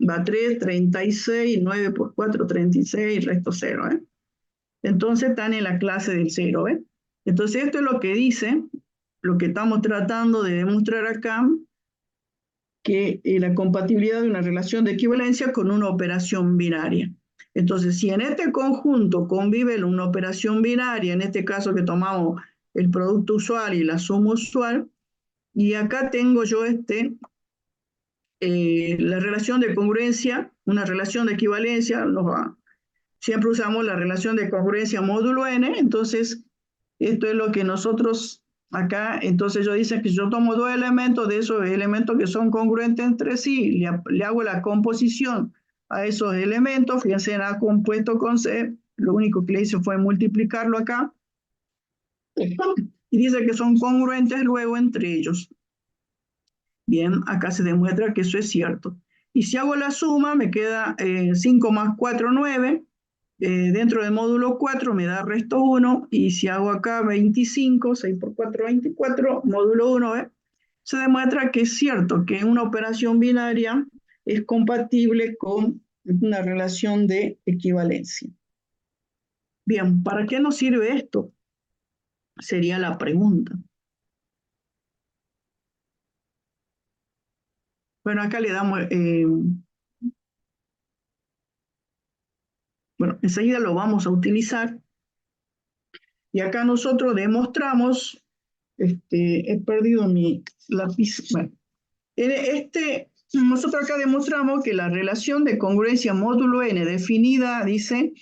va 3, 36, 9 por 4, 36, resto 0, ¿eh? Entonces están en la clase del 0, ¿eh? Entonces esto es lo que dice, lo que estamos tratando de demostrar acá, que la compatibilidad de una relación de equivalencia con una operación binaria. Entonces, si en este conjunto convive una operación binaria, en este caso que tomamos el producto usual y la suma usual, y acá tengo yo la relación de congruencia, una relación de equivalencia, siempre usamos la relación de congruencia módulo n, entonces esto es lo que nosotros acá, entonces ellos dicen que yo tomo dos elementos de esos elementos que son congruentes entre sí, le hago la composición a esos elementos, fíjense en A compuesto con C, lo único que le hice fue multiplicarlo acá, y dice que son congruentes luego entre ellos. Bien, acá se demuestra que eso es cierto. Y si hago la suma, me queda 5 más 4, 9. Dentro del módulo 4 me da resto 1. Y si hago acá 25, 6 por 4, 24, módulo 1, se demuestra que es cierto que una operación binaria es compatible con una relación de equivalencia. Bien, ¿para qué nos sirve esto? Sería la pregunta. Bueno, acá le damos, bueno, enseguida lo vamos a utilizar. Y acá nosotros demostramos, he perdido mi lápiz. Bueno, nosotros acá demostramos que la relación de congruencia módulo n definida, dice,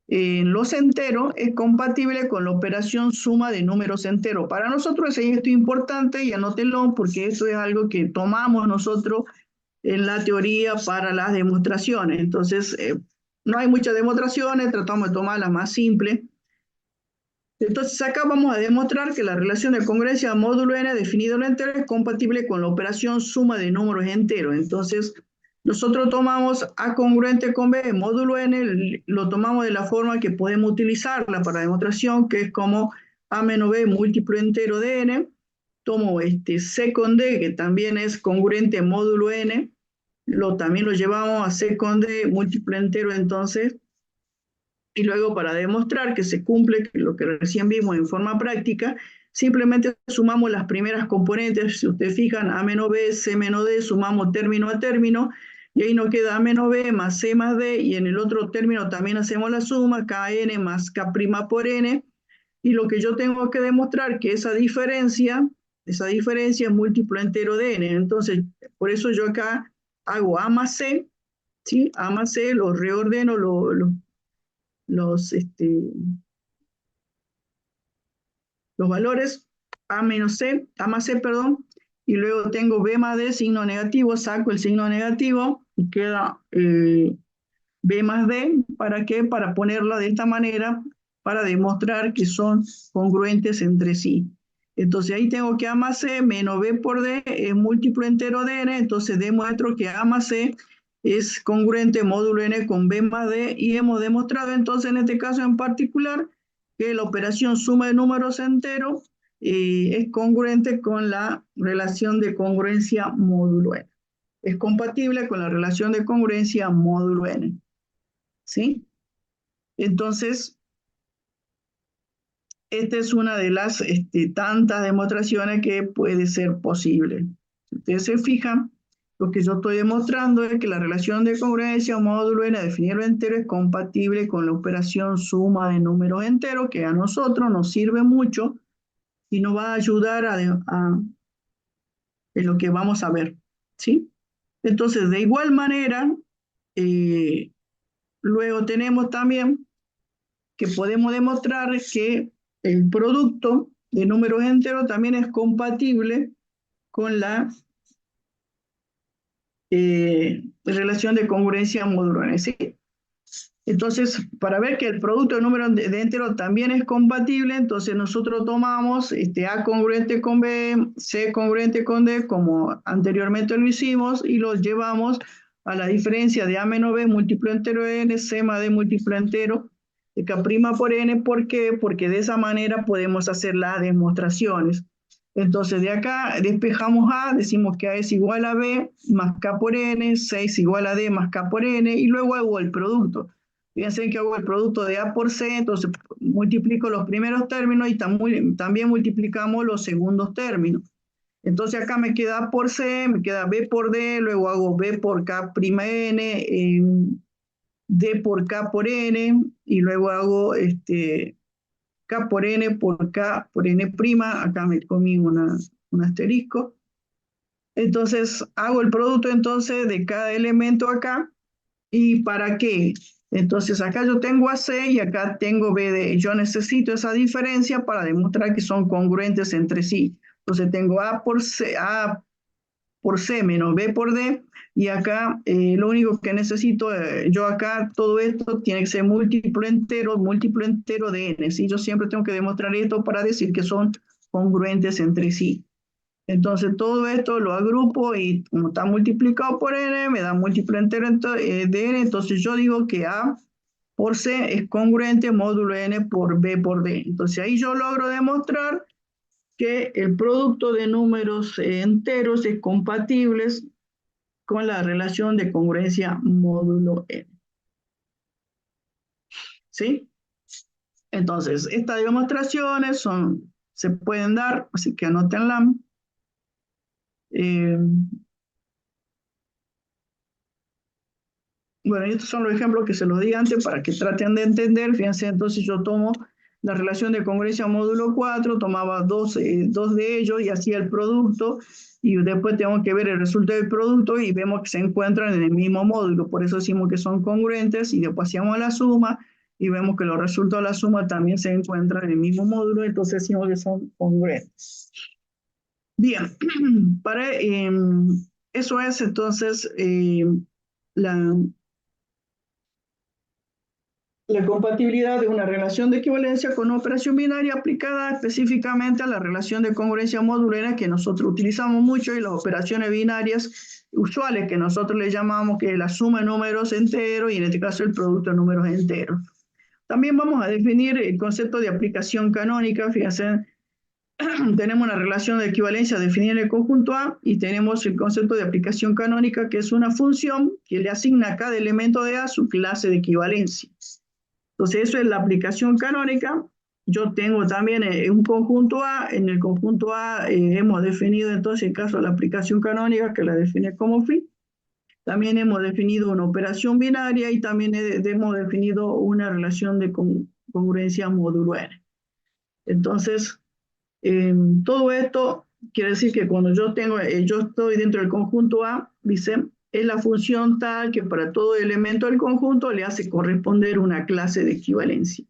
en los enteros es compatible con la operación suma de números enteros. Para nosotros esto es importante y anótenlo porque eso es algo que tomamos nosotros en la teoría para las demostraciones. Entonces, no hay muchas demostraciones, tratamos de tomar las más simples. Entonces acá vamos a demostrar que la relación de congruencia módulo n definido en entero es compatible con la operación suma de números enteros. Entonces nosotros tomamos A congruente con B módulo n, lo tomamos de la forma que podemos utilizarla para demostración, que es como A menos B múltiplo entero de n. Tomo C con D, que también es congruente módulo n, también lo llevamos a C con D múltiplo entero entonces. Y luego para demostrar que se cumple lo que recién vimos en forma práctica, simplemente sumamos las primeras componentes. Si ustedes fijan, A menos B, C menos D, sumamos término a término, y ahí nos queda A menos B más C más D, y en el otro término también hacemos la suma, Kn más K' por N, y lo que yo tengo que demostrar que esa diferencia es múltiplo entero de N. Entonces, por eso yo acá hago A más C, ¿sí? A más C, lo reordeno, los valores A menos C, A más C, perdón, y luego tengo B más D, signo negativo, saco el signo negativo y queda B más D. ¿Para qué? Para ponerla de esta manera, para demostrar que son congruentes entre sí. Entonces ahí tengo que A más C menos B por D es múltiplo entero de N, entonces demuestro que A más C es congruente módulo N con B más D, y hemos demostrado entonces en este caso en particular que la operación suma de números enteros es congruente con la relación de congruencia módulo N. Es compatible con la relación de congruencia módulo N. ¿Sí? Entonces, esta es una de las tantas demostraciones que puede ser posible. Si ustedes se fijan, lo que yo estoy demostrando es que la relación de congruencia módulo n definido entero es compatible con la operación suma de números enteros, que a nosotros nos sirve mucho y nos va a ayudar en lo que vamos a ver. ¿Sí? Entonces, de igual manera, luego tenemos también que podemos demostrar que el producto de números enteros también es compatible con la relación de congruencia módulo n. ¿Sí? Entonces, para ver que el producto de números de enteros también es compatible, entonces nosotros tomamos A congruente con B, C congruente con D, como anteriormente lo hicimos, y los llevamos a la diferencia de A menos B múltiplo entero de N, C más D múltiplo entero de K' por N. ¿Por qué? Porque de esa manera podemos hacer las demostraciones. Entonces de acá despejamos A, decimos que A es igual a B más K por N, C es igual a D más K por N, y luego hago el producto. Fíjense que hago el producto de A por C, entonces multiplico los primeros términos y también multiplicamos los segundos términos. Entonces acá me queda A por C, me queda B por D, luego hago B por K' N, D por K por N, y luego hago K por N por K por N', acá me comí un asterisco. Entonces hago el producto entonces de cada elemento acá. ¿Y para qué? Entonces acá yo tengo a C y acá tengo BD. Yo necesito esa diferencia para demostrar que son congruentes entre sí. Entonces tengo A por C menos B por D, y acá lo único que necesito, yo acá todo esto tiene que ser múltiplo entero de N. ¿Sí? Yo siempre tengo que demostrar esto para decir que son congruentes entre sí. Entonces todo esto lo agrupo y como está multiplicado por N, me da múltiplo entero de N, entonces yo digo que A por C es congruente módulo N por B por D. Entonces ahí yo logro demostrar que el producto de números enteros es compatible con la relación de congruencia módulo N. ¿Sí? Entonces, estas demostraciones se pueden dar, así que anótenlas. Bueno, y estos son los ejemplos que se los di antes para que traten de entender. Fíjense, entonces yo tomo la relación de congruencia módulo 4, tomaba dos de ellos y hacía el producto, y después tengo que ver el resultado del producto y vemos que se encuentran en el mismo módulo. Por eso decimos que son congruentes, y después hacíamos la suma y vemos que los resultados de la suma también se encuentran en el mismo módulo, entonces decimos que son congruentes. Bien, eso es entonces la compatibilidad de una relación de equivalencia con una operación binaria aplicada específicamente a la relación de congruencia modulera que nosotros utilizamos mucho, y las operaciones binarias usuales que nosotros le llamamos que es la suma de números enteros y en este caso el producto de números enteros. También vamos a definir el concepto de aplicación canónica. Fíjense, tenemos una relación de equivalencia definida en el conjunto A y tenemos el concepto de aplicación canónica, que es una función que le asigna a cada elemento de A su clase de equivalencia. Entonces eso es la aplicación canónica. Yo tengo también un conjunto A. En el conjunto A hemos definido entonces el caso de la aplicación canónica, que la define como fin. También hemos definido una operación binaria y también hemos definido una relación de congruencia módulo N. Entonces, todo esto quiere decir que cuando yo estoy dentro del conjunto A, dice, es la función tal que para todo elemento del conjunto le hace corresponder una clase de equivalencia.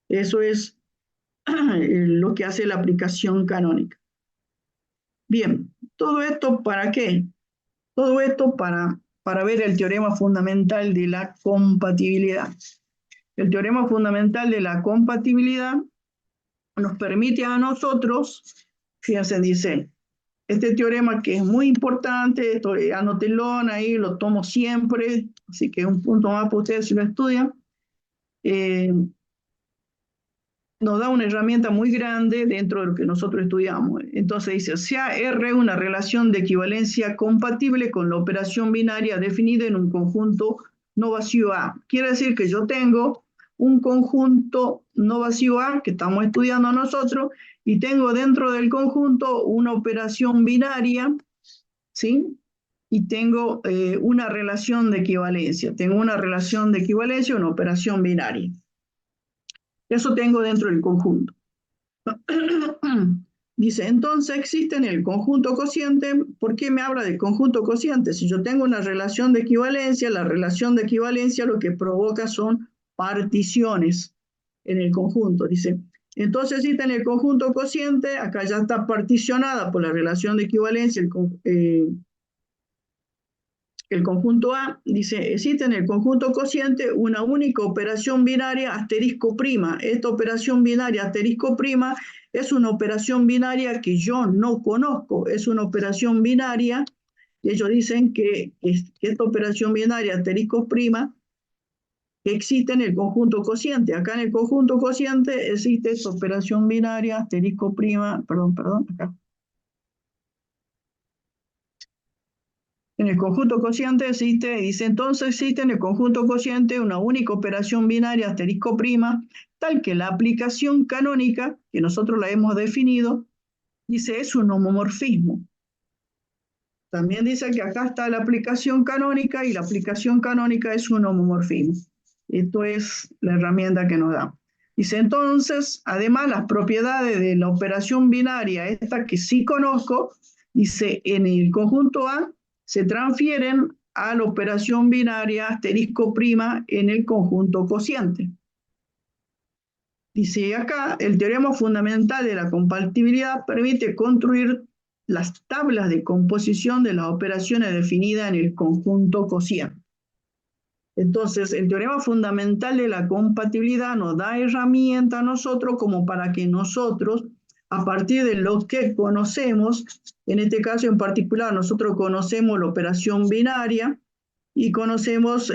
Eso es lo que hace la aplicación canónica. Bien, ¿todo esto para qué? Todo esto para ver el teorema fundamental de la compatibilidad. El teorema fundamental de la compatibilidad nos permite a nosotros, fíjense, dice, este teorema que es muy importante, esto, anótenlo ahí, lo tomo siempre, así que es un punto más para ustedes si lo estudian. Nos da una herramienta muy grande dentro de lo que nosotros estudiamos. Entonces dice, sea R una relación de equivalencia compatible con la operación binaria definida en un conjunto no vacío A. Quiere decir que yo tengo un conjunto no vacío A que estamos estudiando nosotros, y tengo dentro del conjunto una operación binaria, ¿sí? Y tengo una relación de equivalencia. Tengo una relación de equivalencia, una operación binaria. Eso tengo dentro del conjunto. Dice, entonces existe en el conjunto cociente. ¿Por qué me habla de conjunto cociente? Si yo tengo una relación de equivalencia, la relación de equivalencia lo que provoca son particiones en el conjunto. Dice, entonces existe en el conjunto cociente, acá ya está particionada por la relación de equivalencia el conjunto A. Dice, existe en el conjunto cociente una única operación binaria asterisco prima. Esta operación binaria asterisco prima es una operación binaria que yo no conozco. Es una operación binaria, y ellos dicen que esta operación binaria asterisco prima existe en el conjunto cociente. Acá en el conjunto cociente existe esta operación binaria asterisco prima, acá. En el conjunto cociente existe, dice, entonces existe en el conjunto cociente una única operación binaria asterisco prima, tal que la aplicación canónica, que nosotros la hemos definido, dice, es un homomorfismo. También dice que acá está la aplicación canónica, y la aplicación canónica es un homomorfismo. Esto es la herramienta que nos da. Dice, entonces, además, las propiedades de la operación binaria, esta que sí conozco, dice, en el conjunto A, se transfieren a la operación binaria asterisco prima en el conjunto cociente. Dice acá, el teorema fundamental de la compatibilidad permite construir las tablas de composición de las operaciones definidas en el conjunto cociente. Entonces, el teorema fundamental de la compatibilidad nos da herramienta a nosotros como para que nosotros, a partir de lo que conocemos, en este caso en particular, nosotros conocemos la operación binaria y conocemos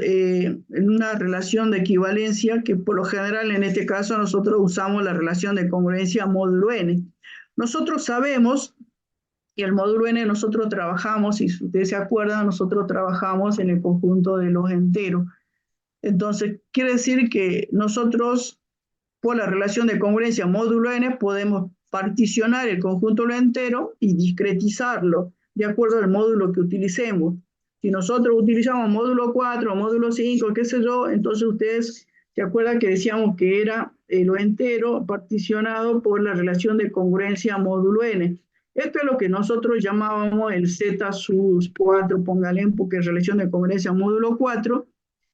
una relación de equivalencia que por lo general en este caso nosotros usamos la relación de congruencia módulo N. Nosotros sabemos que el módulo N nosotros trabajamos, y si ustedes se acuerdan, nosotros trabajamos en el conjunto de los enteros. Entonces, quiere decir que nosotros, por la relación de congruencia módulo N, podemos particionar el conjunto entero y discretizarlo de acuerdo al módulo que utilicemos. Si nosotros utilizamos módulo 4, módulo 5, qué sé yo, entonces ustedes se acuerdan que decíamos que era lo entero particionado por la relación de congruencia módulo n. Esto es lo que nosotros llamábamos el Z sus 4, póngale, porque es relación de congruencia módulo 4.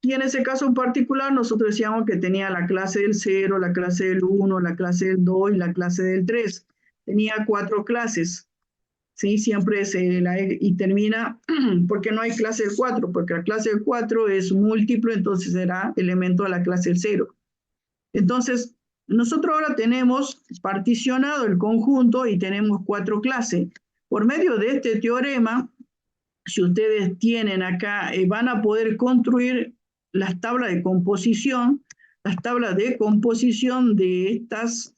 Y en ese caso en particular nosotros decíamos que tenía la clase del 0, la clase del 1, la clase del 2 y la clase del 3. Tenía 4 clases. ¿Sí? Siempre y termina, porque no hay clase del 4, porque la clase del 4 es múltiplo, entonces será elemento de la clase del 0. Entonces, nosotros ahora tenemos particionado el conjunto y tenemos 4 clases. Por medio de este teorema, si ustedes tienen acá, van a poder construir las tablas de composición de estas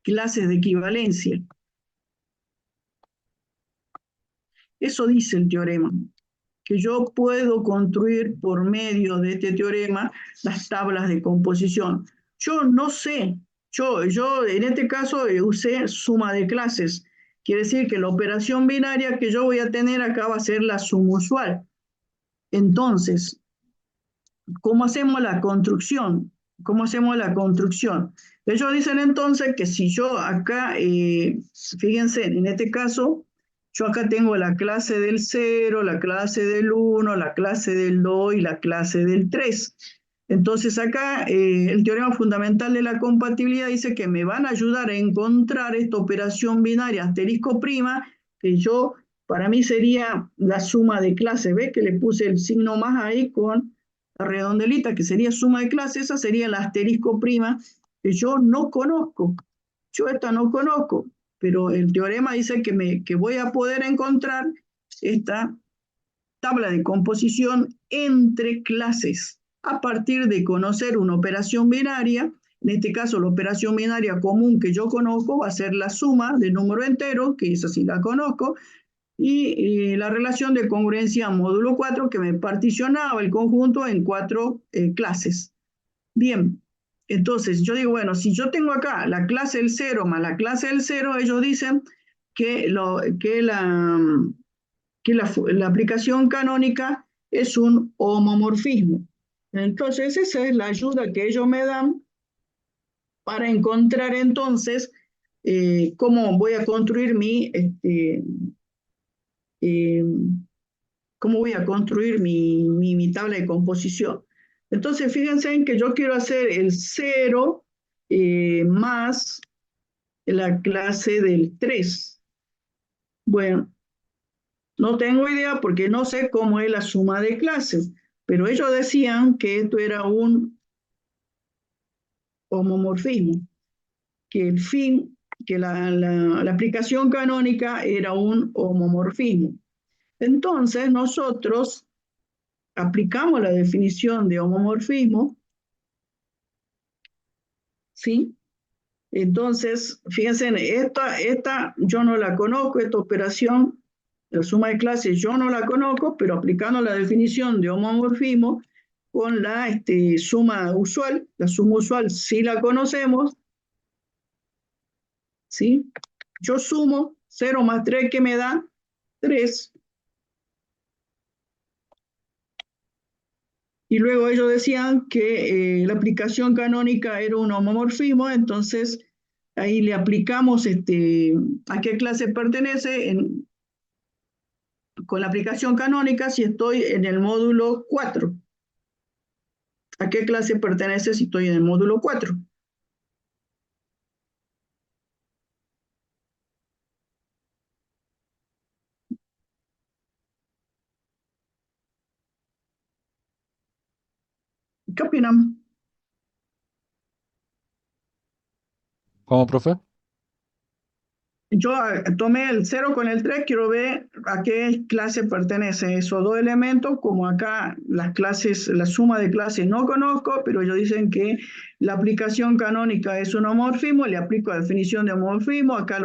clases de equivalencia. Eso dice el teorema, que yo puedo construir por medio de este teorema las tablas de composición. Yo no sé, yo en este caso usé suma de clases. Quiere decir que la operación binaria que yo voy a tener acá va a ser la suma usual. Entonces, ¿cómo hacemos la construcción? ¿Cómo hacemos la construcción? Ellos dicen entonces que si yo acá, fíjense, en este caso, yo acá tengo la clase del 0, la clase del 1, la clase del 2 y la clase del 3. Entonces acá el teorema fundamental de la compatibilidad dice que me van a ayudar a encontrar esta operación binaria asterisco prima, que yo, para mí sería la suma de clases. ¿Ves que le puse el signo más ahí con la redondelita, que sería suma de clases? Esa sería la asterisco prima, que yo no conozco. Yo esta no conozco, pero el teorema dice que voy a poder encontrar esta tabla de composición entre clases a partir de conocer una operación binaria. En este caso, la operación binaria común que yo conozco va a ser la suma de número entero, que esa sí la conozco, y la relación de congruencia módulo 4, que me particionaba el conjunto en 4 clases. Bien, entonces yo digo, bueno, si yo tengo acá la clase del 0 más la clase del 0, ellos dicen que la aplicación canónica es un homomorfismo. Entonces esa es la ayuda que ellos me dan para encontrar entonces cómo voy a construir mi tabla de composición. Entonces fíjense en que yo quiero hacer el 0 más la clase del 3. Bueno, no tengo idea porque no sé cómo es la suma de clases, pero ellos decían que esto era un homomorfismo, que la aplicación canónica era un homomorfismo. Entonces nosotros aplicamos la definición de homomorfismo, ¿sí? Entonces, fíjense, esta yo no la conozco, esta operación, la suma de clases yo no la conozco, pero aplicando la definición de homomorfismo con la suma usual, la suma usual sí la conocemos, ¿sí? Yo sumo 0 más 3 que me da 3. Y luego ellos decían que la aplicación canónica era un homomorfismo, entonces ahí le aplicamos a qué clase pertenece con la aplicación canónica si estoy en el módulo 4. ¿A qué clase pertenece si estoy en el módulo 4? ¿Qué opinan? ¿Cómo, profe? Yo tomé el 0 con el 3, quiero ver a qué clase pertenecen esos dos elementos, como acá las clases, la suma de clases no conozco, pero ellos dicen que la aplicación canónica es un homomorfismo, le aplico la definición de homomorfismo, acá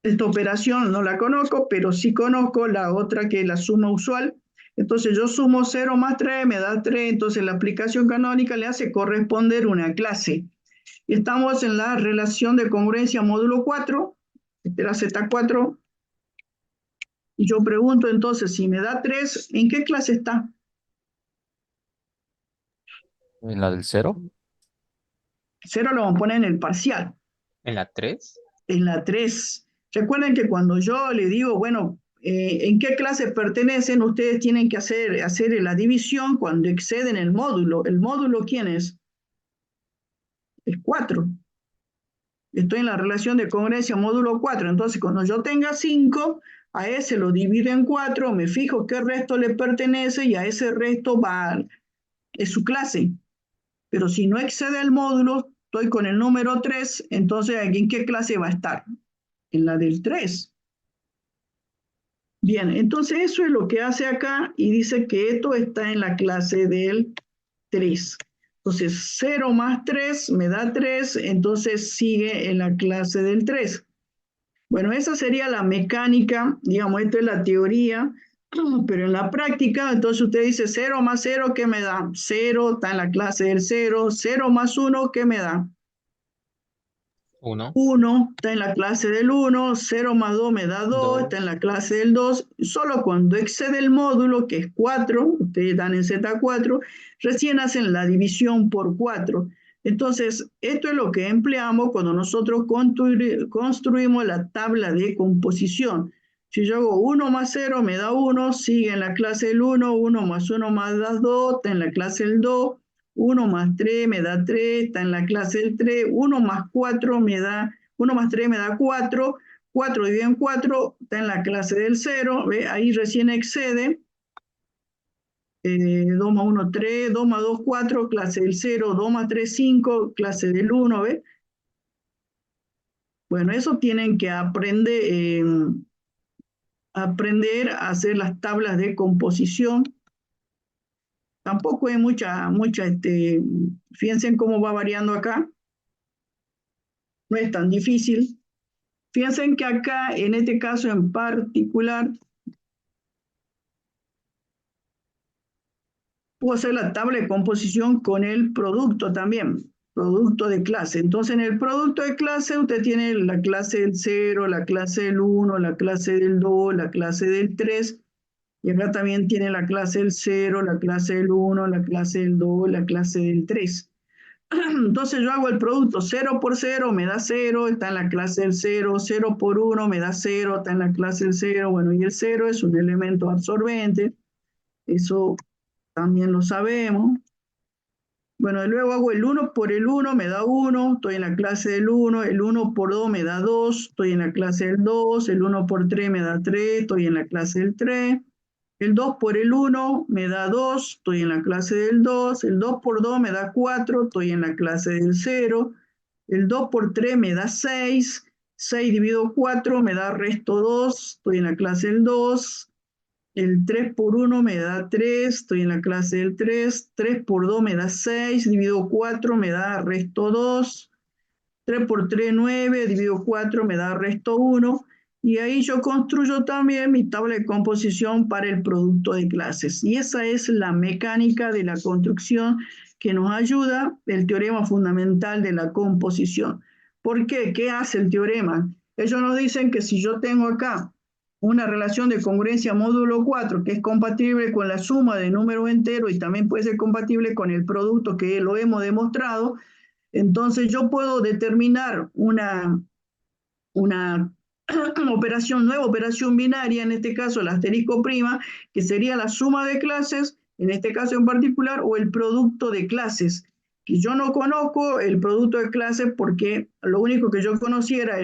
esta operación no la conozco, pero sí conozco la otra que es la suma usual. Entonces yo sumo 0 más 3, me da 3, entonces la aplicación canónica le hace corresponder una clase. Estamos en la relación de congruencia módulo 4, Este era Z4. Y yo pregunto entonces, si me da 3, ¿en qué clase está? ¿En la del 0? 0 lo vamos a poner en el parcial, ¿En la 3? en la 3. Recuerden que cuando yo le digo, bueno, ¿en qué clase pertenecen? Ustedes tienen que hacer la división cuando exceden el módulo. ¿El módulo quién es? Es 4. Estoy en la relación de congruencia módulo 4. Entonces, cuando yo tenga 5, a ese lo divido en 4, me fijo qué resto le pertenece y a ese resto es su clase. Pero si no excede el módulo, estoy con el número 3, entonces ¿en qué clase va a estar? En la del 3. Bien, entonces eso es lo que hace acá y dice que esto está en la clase del 3. Entonces 0 más 3 me da 3, entonces sigue en la clase del 3. Bueno, esa sería la mecánica, digamos, esto es la teoría, pero en la práctica, entonces usted dice 0 más 0, ¿qué me da? 0 está en la clase del 0, 0 más 1, ¿qué me da? 1, 1 está en la clase del 1, 0 más 2 me da 2, está en la clase del 2. Solo cuando excede el módulo, que es 4, ustedes están en Z4, recién hacen la división por 4. Entonces, esto es lo que empleamos cuando nosotros construimos la tabla de composición. Si yo hago 1 más 0 me da 1, sigue en la clase del 1, 1 más 1 me da 2, está en la clase del 2. 1 más 3 me da 3, está en la clase del 3, 1 más 4 me da, 1 más 3 me da 4, 4 dividido en 4 está en la clase del 0, ¿ve? Ahí recién excede, 2 más 1, 3, 2 más 2, 4, clase del 0, 2 más 3, 5, clase del 1, ¿ve? Bueno, eso tienen que aprender a hacer las tablas de composición. Tampoco hay fíjense en cómo va variando acá. No es tan difícil. Fíjense que acá, en este caso en particular, puedo hacer la tabla de composición con el producto también, producto de clase. Entonces, en el producto de clase, usted tiene la clase del 0, la clase del 1, la clase del 2, la clase del 3, y acá también tiene la clase del 0, la clase del 1, la clase del 2, la clase del 3. Entonces yo hago el producto 0 por 0, me da 0, está en la clase del 0, 0 por 1 me da 0, está en la clase del 0, bueno, y el 0 es un elemento absorbente, eso también lo sabemos. Bueno, y luego hago el 1 por el 1, me da 1, estoy en la clase del 1, el 1 por 2 me da 2, estoy en la clase del 2, el 1 por 3 me da 3, estoy en la clase del 3, el 2 por el 1 me da 2, estoy en la clase del 2, el 2 por 2 me da 4, estoy en la clase del 0, el 2 por 3 me da 6, 6 dividido 4 me da resto 2, estoy en la clase del 2, el 3 por 1 me da 3, estoy en la clase del 3, 3 por 2 me da 6, dividido 4 me da resto 2, 3 por 3, 9, dividido 4 me da resto 1, y ahí yo construyo también mi tabla de composición para el producto de clases. Y esa es la mecánica de la construcción que nos ayuda el teorema fundamental de la composición. ¿Por qué? ¿Qué hace el teorema? Ellos nos dicen que si yo tengo acá una relación de congruencia módulo 4 que es compatible con la suma de números enteros y también puede ser compatible con el producto que lo hemos demostrado, entonces yo puedo determinar una operación, nueva operación binaria, en este caso el asterisco prima, que sería la suma de clases, en este caso en particular, o el producto de clases, que yo no conozco el producto de clases porque lo único que yo conocía era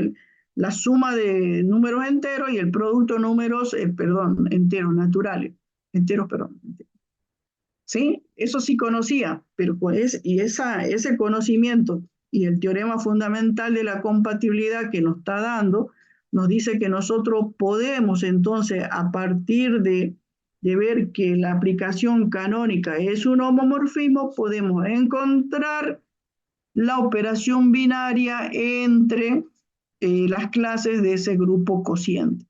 la suma de números enteros y el producto de números, enteros, naturales, enteros, perdón. ¿Sí? Eso sí conocía, pero pues, ese conocimiento y el teorema fundamental de la compatibilidad que nos está dando, nos dice que nosotros podemos entonces, a partir de ver que la aplicación canónica es un homomorfismo, podemos encontrar la operación binaria entre las clases de ese grupo cociente.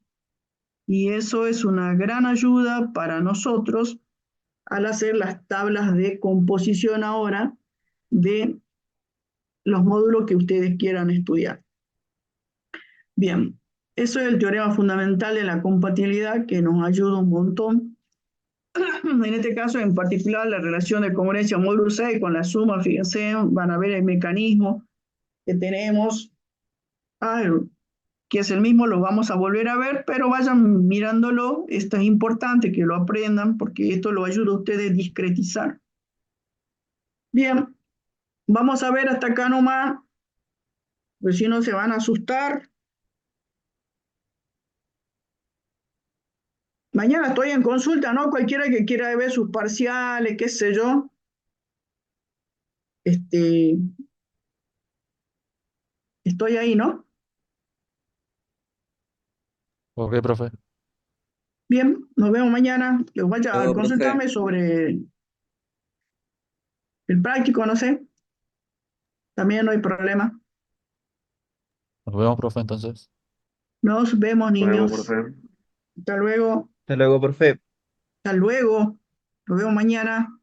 Y eso es una gran ayuda para nosotros al hacer las tablas de composición ahora de los módulos que ustedes quieran estudiar. Bien, Eso es el teorema fundamental de la compatibilidad que nos ayuda un montón. En este caso, en particular, la relación de congruencia módulo 6 con la suma, fíjense, van a ver el mecanismo que tenemos, que es el mismo, lo vamos a volver a ver, pero vayan mirándolo, esto es importante que lo aprendan porque esto lo ayuda a ustedes a discretizar. Bien, vamos a ver hasta acá nomás, porque si no se van a asustar. Mañana estoy en consulta, ¿no? Cualquiera que quiera ver sus parciales, qué sé yo, estoy ahí, ¿no? Ok, profe. Bien, nos vemos mañana. Les voy a Luego, profe. consultarme sobre el práctico, no sé. También no hay problema. Nos vemos, profe, entonces. Nos vemos, Luego, niños. profe. Hasta luego. Hasta luego, profe. Hasta luego. Nos vemos mañana.